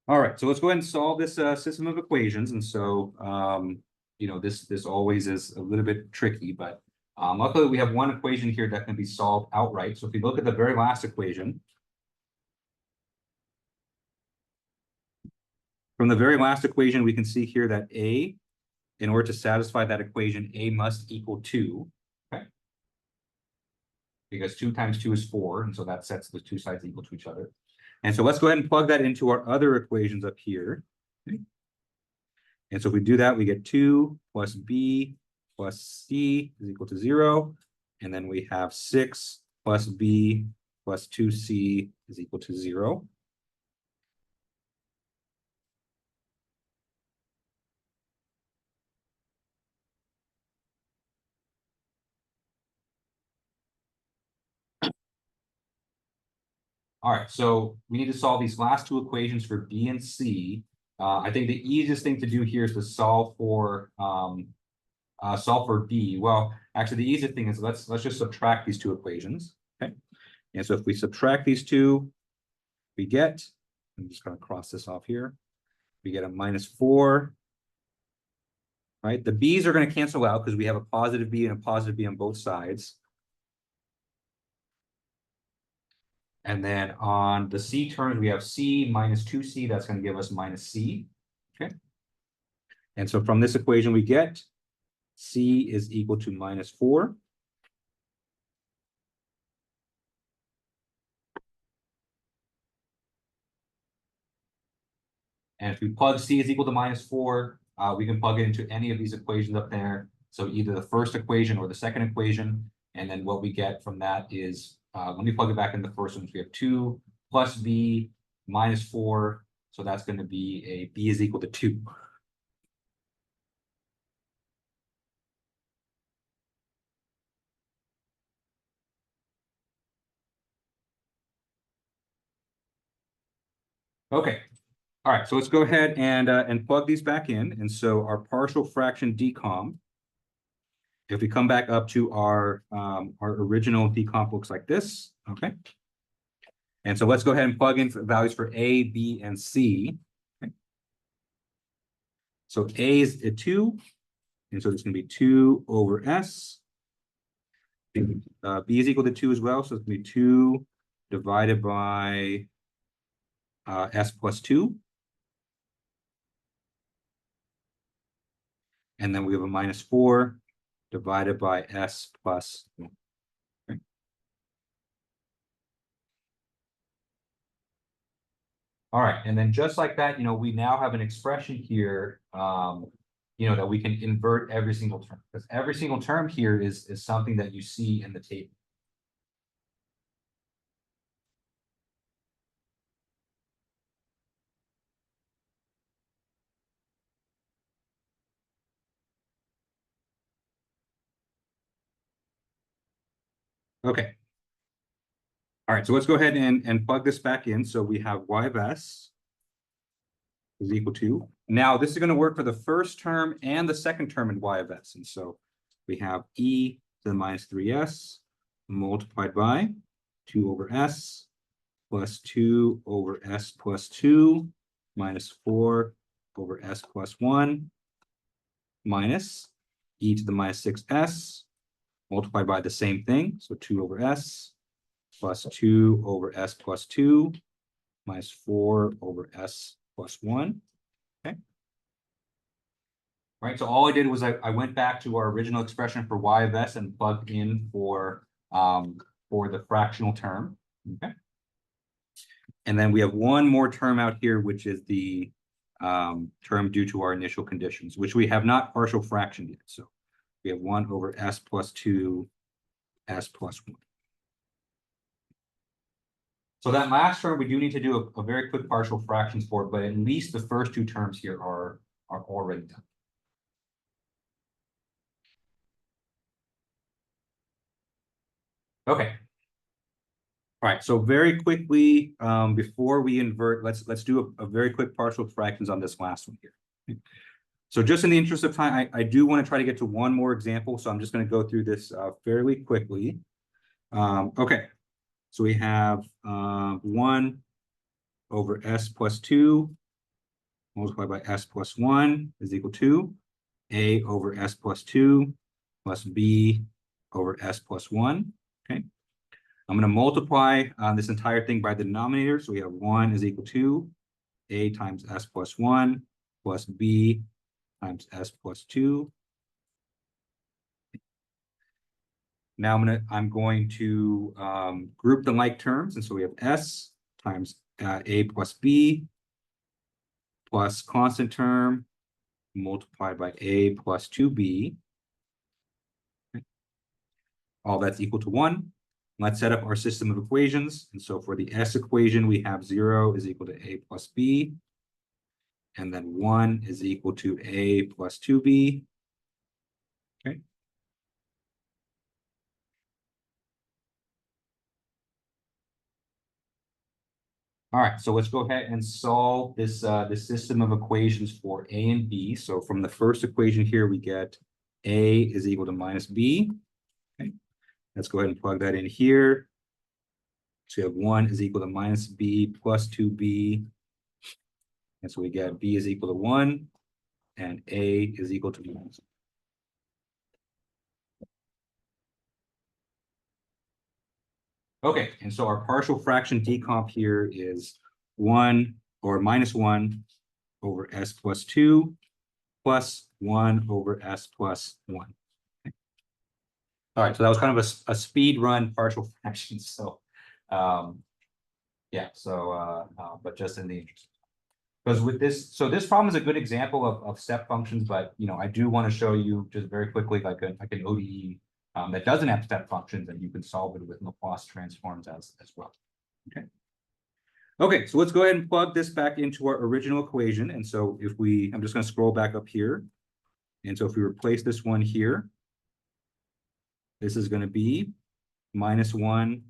All right, so let's go ahead and solve this system of equations. And so, this always is a little bit tricky, but luckily we have one equation here that can be solved outright. So if you look at the very last equation, from the very last equation, we can see here that a, in order to satisfy that equation, a must equal 2. Okay. Because 2 times 2 is 4, and so that sets the two sides equal to each other. And so let's go ahead and plug that into our other equations up here. Okay. And so if we do that, we get 2 plus b plus c is equal to 0. And then we have 6 plus b plus 2c is equal to 0. All right, so we need to solve these last two equations for b and c. I think the easiest thing to do here is to solve for b. Well, actually, the easiest thing is let's just subtract these two equations. Okay, and so if we subtract these two, we get, I'm just going to cross this off here. We get a minus 4 right? The B's are going to cancel out because we have a positive B and a positive B on both sides. And then on the C terms, we have C minus 2C. That's going to give us minus C. Okay. And so from this equation, we get C is equal to minus 4. And if we plug C is equal to minus 4, we can plug it into any of these equations up there. So either the first equation or the second equation. And then what we get from that is, when we plug it back in the first one, we have 2 plus B minus 4. So that's going to be a B is equal to 2. Okay. All right. So let's go ahead and plug these back in. And so our partial fraction decomp, if we come back up to our original decomp looks like this. Okay. And so let's go ahead and plug in values for A, B, and C. Okay. So A is a 2, and so it's going to be 2 over S. B is equal to 2 as well, so it's going to be 2 divided by S plus 2. And then we have a minus 4 divided by S plus 1. Okay. All right, and then just like that, we now have an expression here, that we can invert every single term, because every single term here is something that you see in the table. Okay. All right, so let's go ahead and plug this back in. So we have y of s is equal to, now this is going to work for the first term and the second term in y of s. And so we have e to the minus 3s multiplied by 2 over s plus 2 over s plus 2 minus 4 over s plus 1 minus e to the minus 6s multiplied by the same thing. So 2 over s plus 2 over s plus 2 minus 4 over s plus 1. Okay. Right. So all I did was I went back to our original expression for y of s and plugged in for the fractional term. Okay. And then we have one more term out here, which is the term due to our initial conditions, which we have not partial fractioned yet. So we have 1 over s plus 2 s plus 1. So that last term, we do need to do a very quick partial fractions for it, but at least the first two terms here are already done. Okay. All right. So very quickly, before we invert, let's do a very quick partial fractions on this last one here. So just in the interest of time, I do want to try to get to one more example. So I'm just going to go through this fairly quickly. Okay. So we have 1 over s plus 2 multiplied by s plus 1 is equal to a over s plus 2 plus b over s plus 1. Okay. I'm going to multiply this entire thing by the denominator. So we have 1 is equal to a times s plus 1 plus b times s plus 2. Now I'm going to group the like terms, and so we have s times a plus b plus constant term multiplied by a plus 2b. Okay. All that's equal to 1. Let's set up our system of equations. And so for the s equation, we have 0 is equal to a plus b, and then 1 is equal to a plus 2b. Okay. All right, so let's go ahead and solve this this system of equations for a and b. So from the first equation here, we get a is equal to minus b. Okay, let's go ahead and plug that in here. So we have 1 is equal to minus b plus 2b. And so we get b is equal to 1. and A is equal to B. Okay, and so our partial fraction decomp here is 1 or -1 over S plus 2 plus 1 over S plus 1. Okay. All right, so that was kind of a speed run partial fraction. So, yeah, so, but just in the interest. Because with this, so this problem is a good example of step functions, but I do want to show you just very quickly like an ODE that doesn't have step functions, and you can solve it with Laplace transforms as well. Okay, so let's go ahead and plug this back into our original equation. And so I'm just going to scroll back up here. And so if we replace this one here, this is going to be -1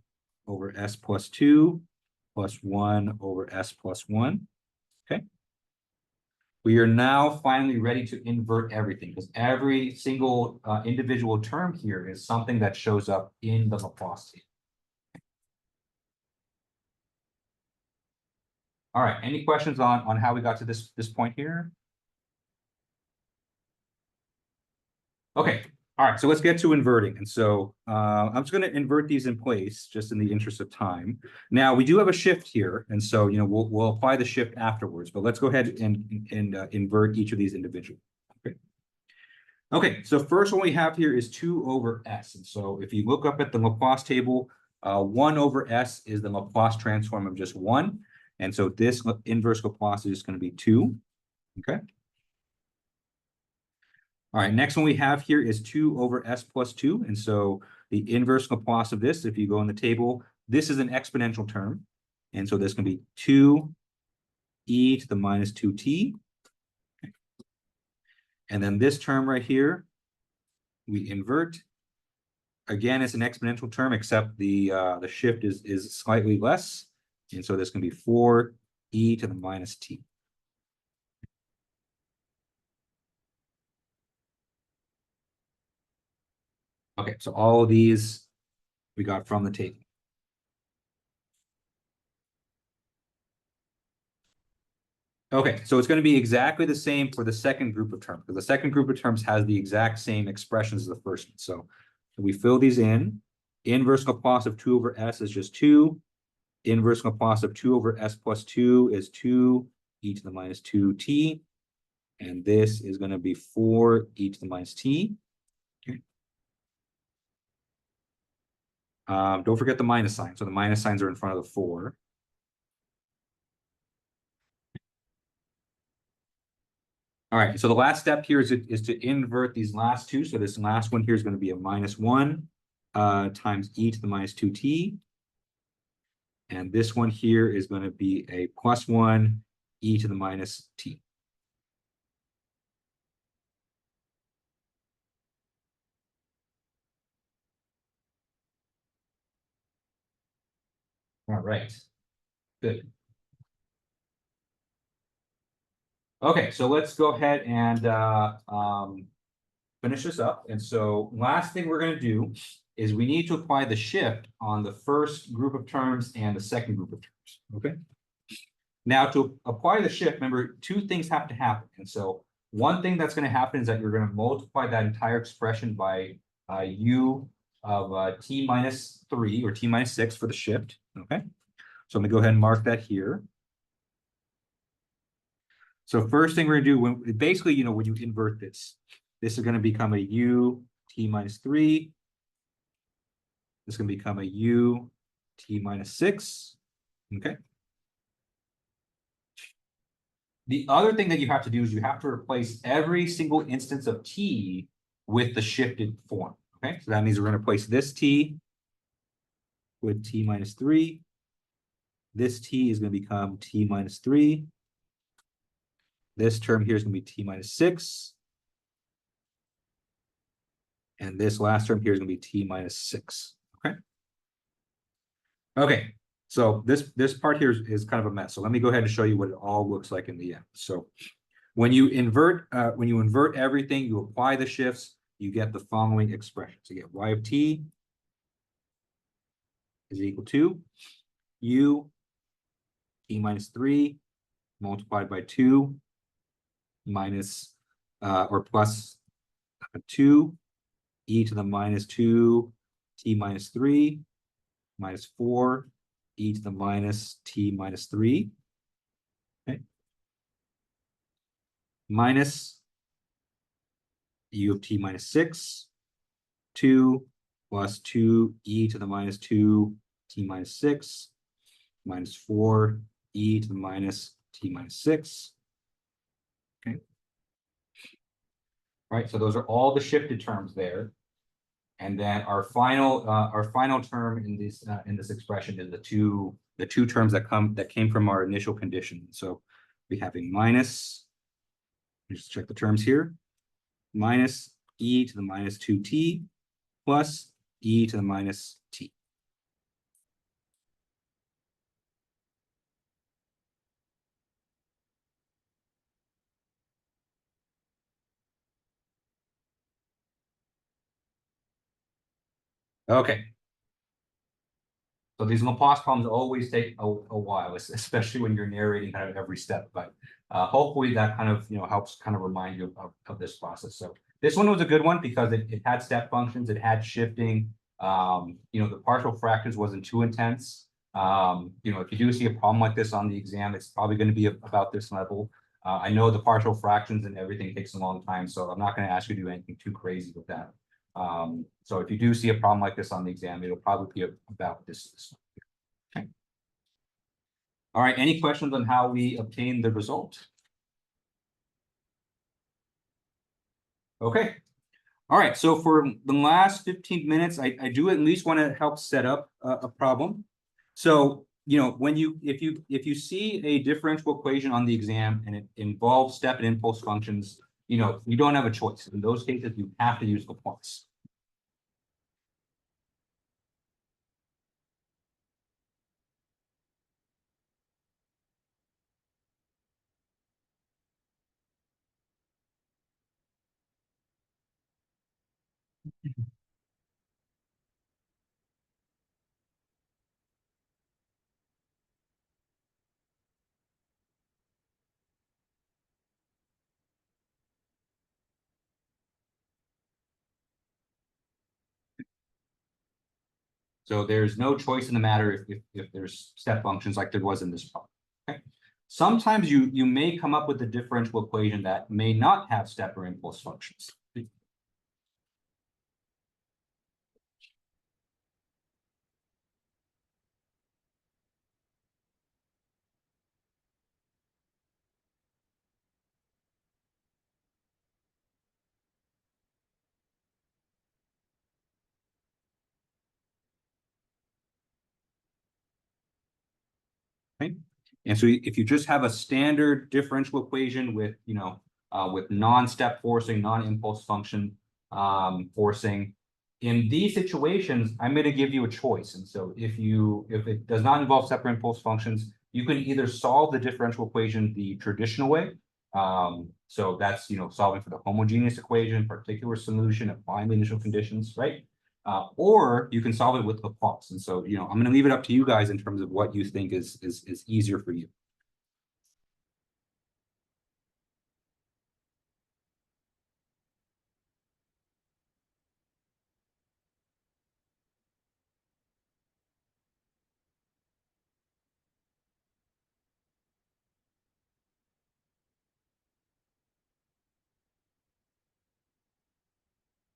over S plus 2 plus 1 over S plus 1. Okay. We are now finally ready to invert everything because every single individual term here is something that shows up in the Laplace table. All right, any questions on how we got to this point here? Okay, all right, so let's get to inverting. And so I'm just going to invert these in place just in the interest of time. Now we do have a shift here, and so we'll apply the shift afterwards, but let's go ahead and invert each of these individually. Okay, so first one we have here is 2 over S. And so if you look up at the Laplace table, 1 over S is the Laplace transform of just 1. And so this inverse Laplace is just going to be 2. Okay. All right, next one we have here is 2 over S plus 2. And so the inverse Laplace of this, if you go in the table, this is an exponential term. And so this can be 2e to the minus 2t. Okay. And then this term right here, we invert. Again, it's an exponential term, except the shift is slightly less. And so this can be 4e to the minus t. Okay, so all of these we got from the table. Okay, so it's going to be exactly the same for the second group of terms, because the second group of terms has the exact same expressions as the first one. So we fill these in. Inverse Laplace of 2 over S is just 2. Inverse Laplace of 2 over S plus 2 is 2e to the minus 2t. And this is going to be 4e to the minus t. Okay. Don't forget the minus sign. So the minus signs are in front of the 4. All right, so the last step here is to invert these last two. So this last one here is going to be a -1 times e to the minus 2t. And this one here is going to be a +1 e to the minus t. All right, good. Okay, so let's go ahead and finish this up. And so last thing we're going to do is we need to apply the shift on the first group of terms and the second group of terms. Okay. Now to apply the shift, remember, two things have to happen. And so one thing that's going to happen is that you're going to multiply that entire expression by u of t minus 3 or t minus 6 for the shift. Okay. So I'm going to go ahead and mark that here. So first thing we're going to do, basically, when you invert this is going to become a u t minus 3. This is going to become a u t minus 6. Okay. The other thing that you have to do is you have to replace every single instance of t with the shifted form. Okay. So that means we're going to replace this t with t minus 3. This t is going to become t minus 3. This term here is going to be t minus 6. And this last term here is going to be t minus 6. Okay. Okay. So this part here is kind of a mess. So let me go ahead and show you what it all looks like in the end. So when you invert everything, you apply the shifts, you get the following expressions. You get y of t is equal to u t minus 3 multiplied by 2 minus or plus 2 e to the minus 2 t minus 3 minus 4 e to the minus t minus 3. Okay. Minus u of t minus 6, 2 plus 2 e to the minus 2 t minus 6 minus 4 e to the minus t minus 6. Okay. Right, so those are all the shifted terms there. And then our final term in this expression is the two terms that came from our initial condition. So we have a minus, just check the terms here, minus e to the minus 2t plus e to the minus t. Okay. So these Laplace problems always take a while, especially when you're narrating kind of every step. But hopefully that kind of helps kind of remind you of this process. So this one was a good one because it had step functions, it had shifting. The partial fractions wasn't too intense. If you do see a problem like this on the exam, it's probably going to be about this level. I know the partial fractions and everything takes a long time, so I'm not going to ask you to do anything too crazy with that. So if you do see a problem like this on the exam, it'll probably be about this. Okay. All right, any questions on how we obtain the result? Okay. All right, so for the last 15 minutes, I do at least want to help set up a problem. So, if you see a differential equation on the exam and it involves step and impulse functions, you don't have a choice. In those cases, you have to use Laplace. So there's no choice in the matter if there's step functions like there was in this problem. Okay. Sometimes you may come up with a differential equation that may not have step or impulse functions. Okay. And so if you just have a standard differential equation with with non-step forcing, non-impulse function forcing, in these situations, I'm going to give you a choice. And so if it does not involve step or impulse functions, you can either solve the differential equation the traditional way. So that's solving for the homogeneous equation, particular solution, applying the initial conditions, right? Or you can solve it with Laplace. And so, I'm going to leave it up to you guys in terms of what you think is easier for you.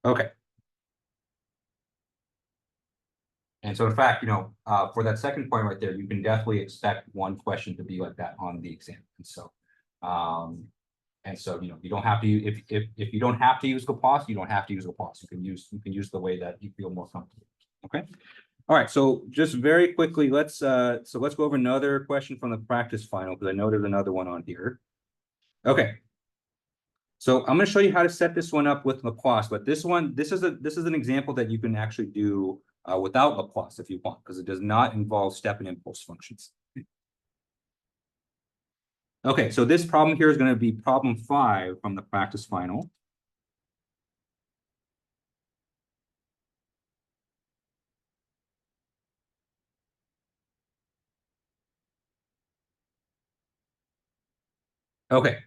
Okay. And so in fact, for that second point right there, you can definitely expect one question to be like that on the exam. And so, you don't have to, if you don't have to use Laplace, you don't have to use Laplace. You can use the way that you feel more comfortable. Okay. All right. So just very quickly, let's go over another question from the practice final, because I know there's another one on here. Okay. So I'm going to show you how to set this one up with Laplace, but this is an example that you can actually do without Laplace if you want, because it does not involve step and impulse functions. Okay, so this problem here is going to be problem 5 from the practice final. Okay,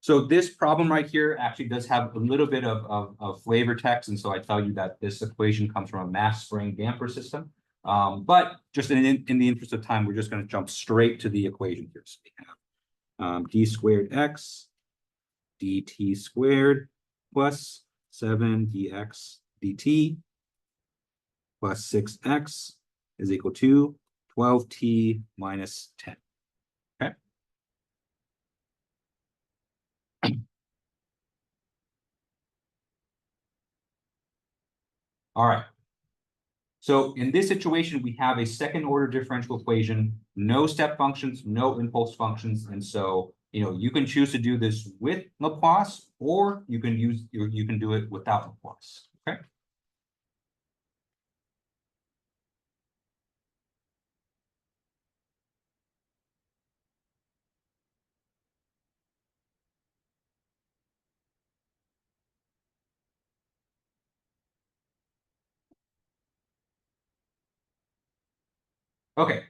So this problem right here actually does have a little bit of flavor text, and so I tell you that this equation comes from a mass spring damper system. But just in the interest of time, we're just going to jump straight to the equation here. So we have d squared x dt squared plus 7 dx dt plus 6x is equal to 12t minus 10. Okay. All right. So in this situation, we have a second order differential equation, no step functions, no impulse functions. And so, you can choose to do this with Laplace, or you can do it without Laplace. Okay. Okay.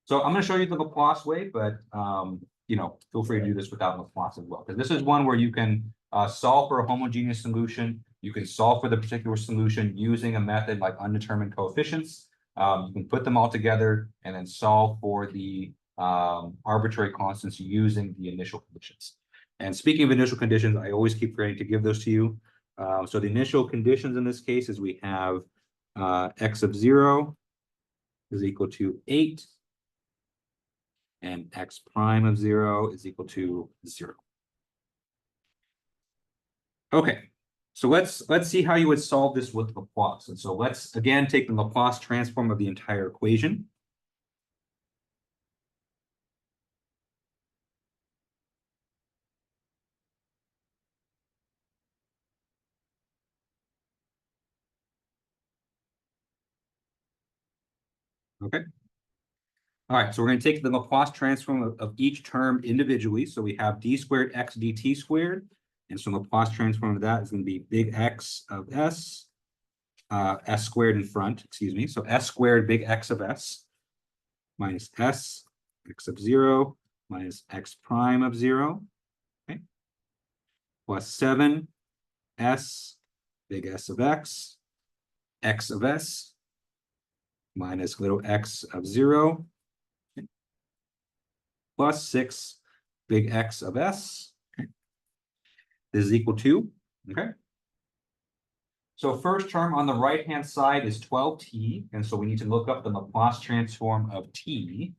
So I'm going to show you the Laplace way, but feel free to do this without Laplace as well, because this is one where you can solve for a homogeneous solution. You can solve for the particular solution using a method like undetermined coefficients. You can put them all together and then solve for the arbitrary constants using the initial conditions. And speaking of initial conditions, I always keep forgetting to give those to you. So the initial conditions in this case is we have x of 0 is equal to 8. And x prime of 0 is equal to 0. Okay, so let's see how you would solve this with Laplace. And so let's again take the Laplace transform of the entire equation. Okay. All right, so we're going to take the Laplace transform of each term individually. So we have d squared x dt squared. And so Laplace transform of that is going to be big X of s, s squared in front, excuse me. So s squared big X of s minus s x of 0 minus x prime of 0. Okay. Plus 7 s big S of x of s minus little x of 0 plus 6 big X of s. Okay. This is equal to, okay. So first term on the right-hand side is 12t, and so we need to look up the Laplace transform of t.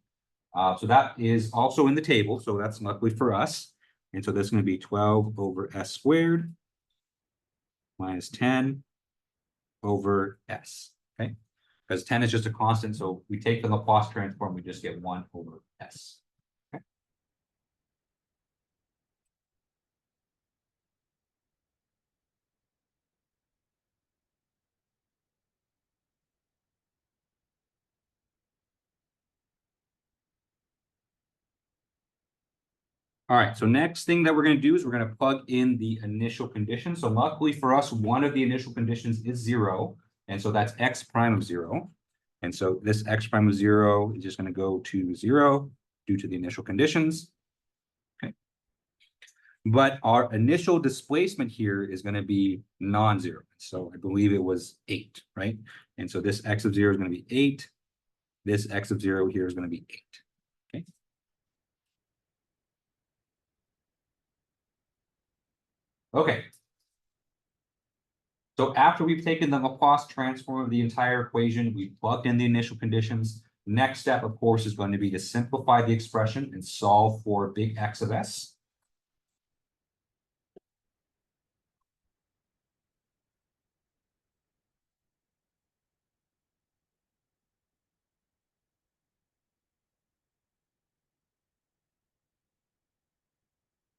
So that is also in the table, so that's luckily for us. And so this is going to be 12 over s squared minus 10 over s, okay? Because 10 is just a constant, so we take the Laplace transform, we just get 1 over s. Okay. All right, so next thing that we're going to do is we're going to plug in the initial condition. So luckily for us, one of the initial conditions is 0, and so that's x prime of 0. And so this x prime of 0 is just going to go to 0 due to the initial conditions. Okay. But our initial displacement here is going to be non-zero. So I believe it was 8, right? And so this x of 0 is going to be 8. This x of 0 here is going to be 8. Okay. Okay. So after we've taken the Laplace transform of the entire equation, we've plugged in the initial conditions. Next step, of course, is going to be to simplify the expression and solve for big X of s.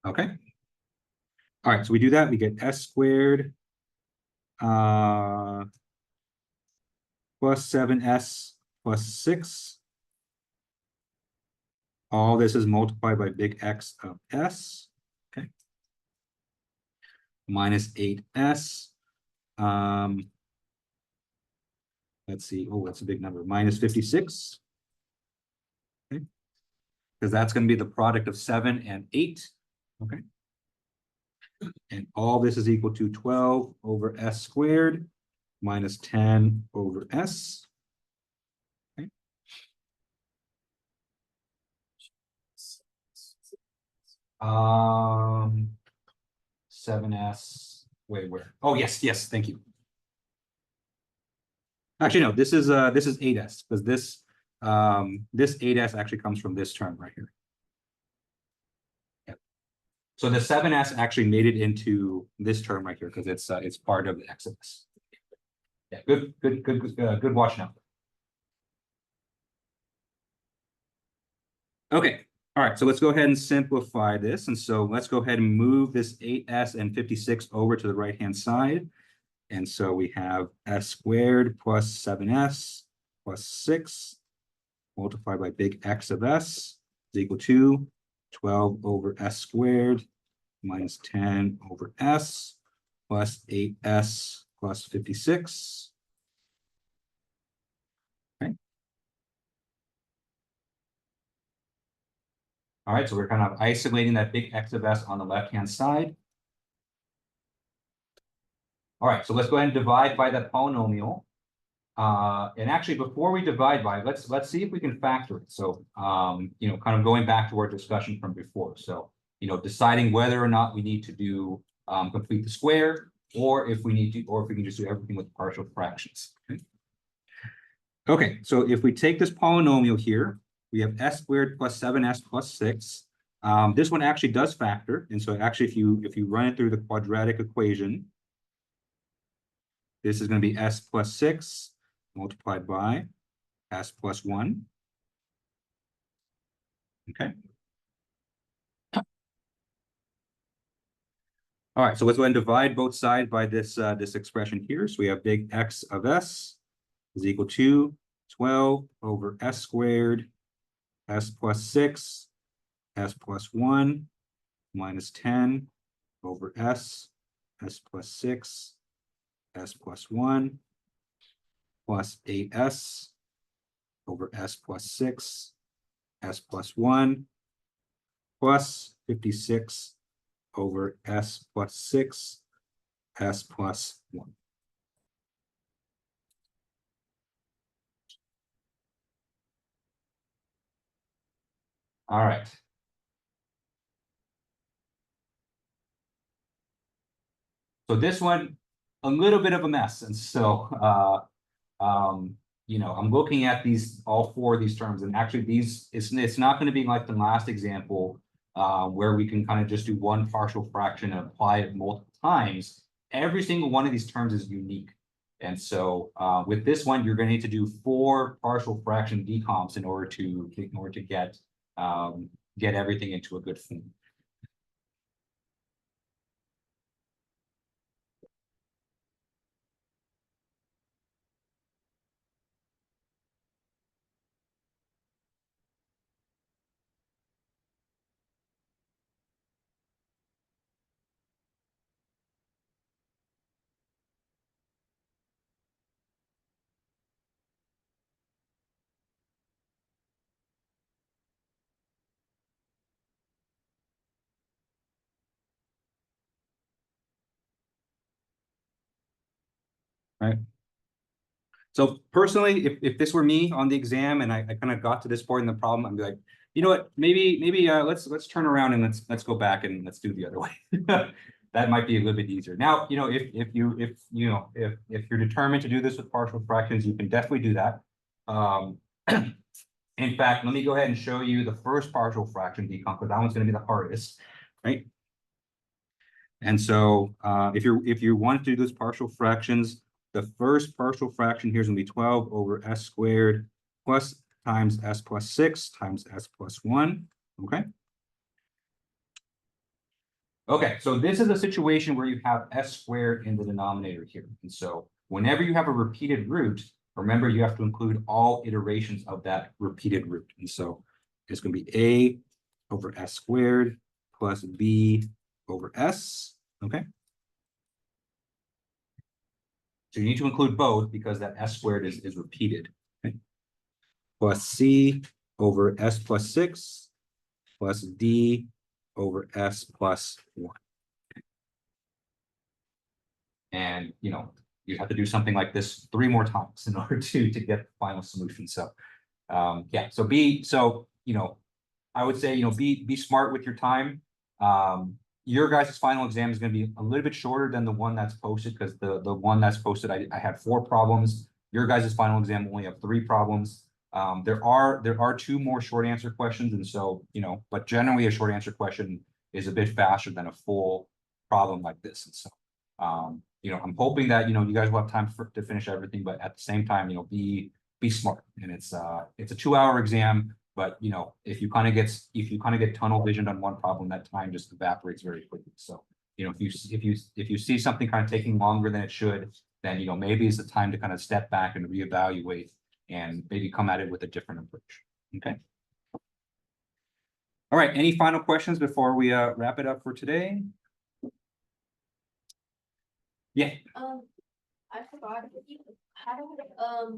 Okay. All right, so we do that, we get s squared plus 7s plus 6. All this is multiplied by big X of s. Okay. Minus 8s. Let's see. Oh, that's a big number. Minus 56. Okay. Because that's going to be the product of 7 and 8. Okay. And all this is equal to 12 over s squared minus 10 over s. Okay. 7s. Wait, where? Oh, yes, thank you. Actually, no, this is 8s, because this 8s actually comes from this term right here. Yep. So the 7s actually made it into this term right here because it's part of the x of s. Yeah, good watch now. Okay, all right, so let's go ahead and simplify this. And so let's go ahead and move this 8s and 56 over to the right-hand side. And so we have s squared plus 7s plus 6 multiplied by big X of s is equal to 12 over s squared minus 10 over s plus 8s plus 56. Okay. All right, so we're kind of isolating that big X of s on the left-hand side. All right, so let's go ahead and divide by that polynomial. And actually, before we divide by, let's see if we can factor it. So, you know, kind of going back to our discussion from before. So, you know, deciding whether or not we need to do complete the square, or if we need to, or if we can just do everything with partial fractions. Okay. Okay, so if we take this polynomial here, we have s squared plus 7s plus 6. This one actually does factor, and so actually, if you run it through the quadratic equation, this is going to be s plus 6 multiplied by s plus 1. Okay. All right, so let's go ahead and divide both sides by this this expression here. So we have big X of s is equal to 12 over s squared, s plus 6, s plus 1, minus 10 over s plus 6, s plus 1, plus 8s over s plus 6, s plus 1, plus 56 over s plus 6, s plus 1. All right. So this one, a little bit of a mess. And so, you know, I'm looking at these, all four of these terms, and actually these, it's not going to be like the last example where we can kind of just do one partial fraction and apply it multiple times. Every single one of these terms is unique. And so with this one, you're going to need to do 4 partial fraction decomps in order to get everything into a good form. Right. So personally, if this were me on the exam and I kind of got to this point in the problem, I'd be like, you know what, maybe let's turn around and let's go back and let's do the other way. That might be a little bit easier. Now, you know, if you're determined to do this with partial fractions, you can definitely do that. In fact, let me go ahead and show you the first partial fraction decomp, because that one's going to be the hardest, right? And so if you want to do those partial fractions, the first partial fraction here is going to be 12 over s squared plus times s plus 6 times s plus 1. Okay. Okay, so this is a situation where you have s squared in the denominator here. And so whenever you have a repeated root, remember you have to include all iterations of that repeated root. And so it's going to be a over s squared plus b over s. Okay. So you need to include both because that s squared is repeated. Okay. Plus c over s plus 6 plus d over S plus 1. And, you have to do something like this 3 more times in order to get the final solution. So, yeah, so I would say, be smart with your time. Your guys' final exam is going to be a little bit shorter than the one that's posted, because the one that's posted, I had 4 problems. Your guys' final exam only have 3 problems. There are 2 more short answer questions, and so, but generally a short answer question is a bit faster than a full problem like this. And so, I'm hoping that, you guys will have time to finish everything, but at the same time, be smart. And it's a 2-hour exam, but if you kind of get tunnel visioned on one problem, that time just evaporates very quickly. So, if you see something kind of taking longer than it should, then, maybe it's the time to kind of step back and reevaluate and maybe come at it with a different approach. Okay. All right. Any final questions before we wrap it up for today? Yeah. I forgot. How do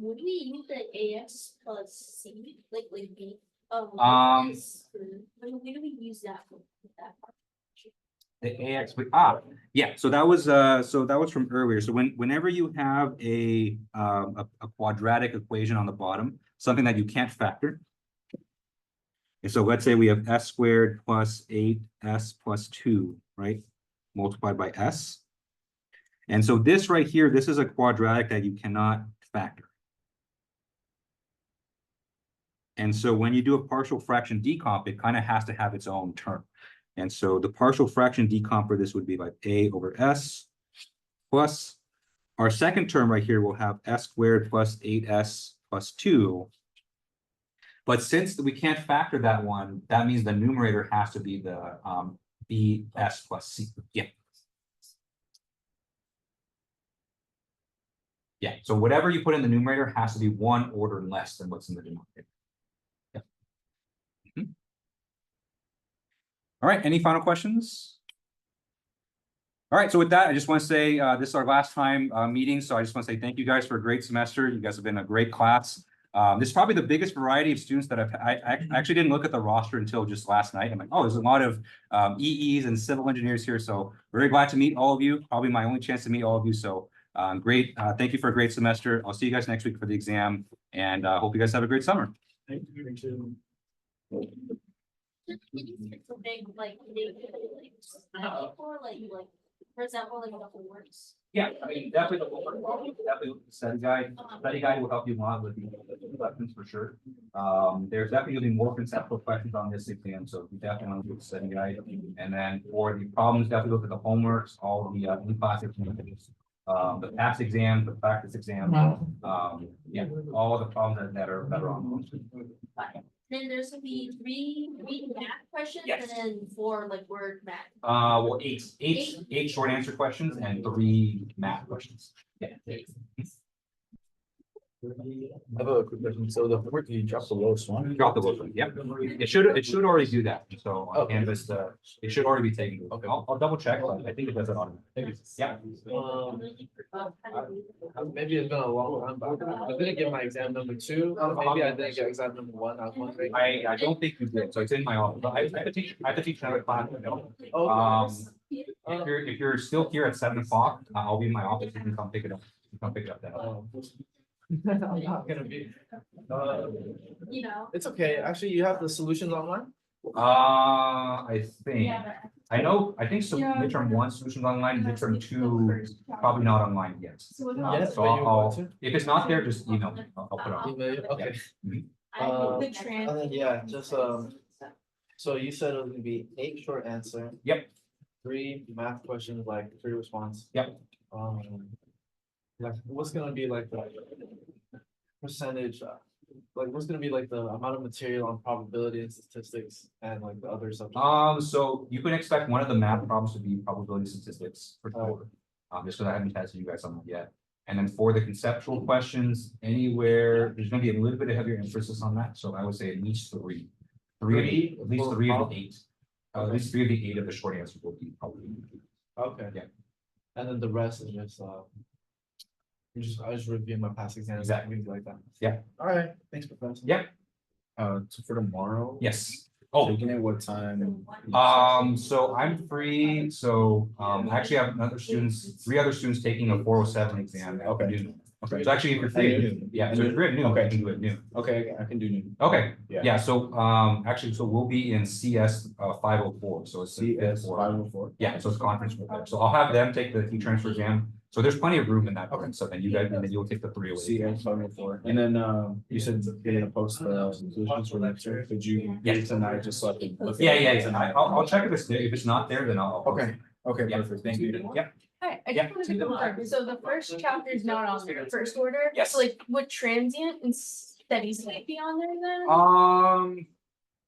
would we use the AX plus C like B? When do we use that for that part? The AX, yeah. So that was from earlier. So whenever you have a quadratic equation on the bottom, something that you can't factor. And so let's say we have S squared plus 8S plus 2, right? Multiplied by S. And so this right here, this is a quadratic that you cannot factor. And so when you do a partial fraction decomp, it kind of has to have its own term. And so the partial fraction decomp for this would be like A over S plus our second term right here will have S squared plus 8S plus 2. But since we can't factor that one, that means the numerator has to be the BS plus C. Yeah. Yeah, so whatever you put in the numerator has to be 1 order less than what's in the denominator. Yeah. All right, any final questions? All right, so with that, I just want to say this is our last time meeting, so I just want to say thank you guys for a great semester. You guys have been a great class. This is probably the biggest variety of students that I actually didn't look at the roster until just last night. I'm like, oh, there's a lot of EEs and civil engineers here, so very glad to meet all of you. Probably my only chance to meet all of you, so great. Thank you for a great semester. I'll see you guys next week for the exam, and hope you guys have a great summer. Thank you. For example, like the homeworks. Yeah, I mean, definitely the homework, definitely the study guide. Study guide will help you a lot with the questions for sure. There's definitely gonna be more conceptual questions on this exam, so you definitely want to do the study guide. And then for the problems, definitely look at the homeworks, all of the in-class exams, the past exams, the practice exams, yeah, all the problems that are on. Then there's gonna be three math questions Yes. and then 4 like word math. Well, eight short answer questions and 3 math questions. Yeah. I have a quick question. So the homework, you dropped the lowest one? Drop the lowest one. Yep. It should already do that. So on Okay. Canvas, it should already be taken. Okay. I'll double check, but I think it does it automatically. Yeah. Maybe it's been a long time, but I didn't get my exam number 2. Maybe I didn't get exam number 1. I was wondering. I don't think you did. So it's in my office. But I have to teach another class. If you're still here at 7 o'clock, I'll be in my office. You can come pick it up. You can come pick it up then. I'm not gonna be. You know. It's okay. Actually, you have the solutions online? I think. I think so. Yeah. Midterm 1 solutions online, midterm 2 probably not online yet. So what Yeah. else? So if it's not there, just email me. I'll put it on. Email you? Okay. The trans. And then, yeah, just so you said it was gonna be 8 short answer. Yep. 3 math questions, like 3 response. Yep. Like what's gonna be like the percentage, like what's gonna be like the amount of material on probability and statistics and like the other subjects? So you can expect one of the math problems to be probability statistics for sure. Just because I haven't tested you guys on that yet. And then for the conceptual questions, anywhere, there's gonna be a little bit of heavier emphasis on that. So I would say at least 3. 3 of 8, at least 3 of the 8. At least 3 of the 8 of the short answer will be probably. Okay. Yeah. And then the rest is just I just review my past exams. Exactly. Things like that. Yeah. All right. Thanks, Professor. Yeah. So for tomorrow. Yes. Oh, taking it, what time? so I'm free, so, I actually have three other students taking a 407 exam. at Okay. noon. Okay. So actually, if you're free, At noon? yeah, so if you're at noon, Okay. I can do it at noon. Okay, I can do noon. Okay, Yeah. yeah, so, actually, so we'll be in CS 504, so it's the fifth CS floor. 504. Yeah, so it's conference room there, so I'll have them take the heat transfer exam, so there's plenty of room in that room, so then you guys, and then you'll take the 308. CS 504. And then, you said you're gonna post the solutions for next year. Could you get it tonight just so I can look at Yeah, it? yeah, yeah, I'll check if it's there, if it's not there, then I'll. Okay, okay, Yeah. perfect, thank you. Yeah, Hi, I Yeah. just wanted to confirm, so the first chapter is not on there, first order? Yes. So, like, would transient and steady state be on there then? you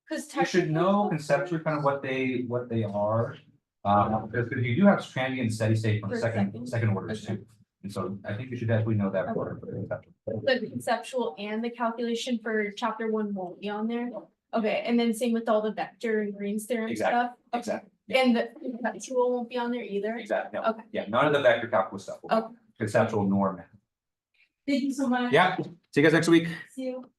Cause should technically. know conceptually kind of what they are. Because you do have transient and steady state from For second second. orders too. And so I think you should definitely know that. for The conceptual and the calculation for chapter one won't be on there? Okay, and then same with all the vector and Green's theorem Exactly, stuff? Okay. Exactly, And the conceptual won't be on there either? exactly. No. Okay. Yeah, none of the vector calculus stuff. will be. Okay. Conceptual norm. Thank you so much. Yeah, see you guys next week. See you.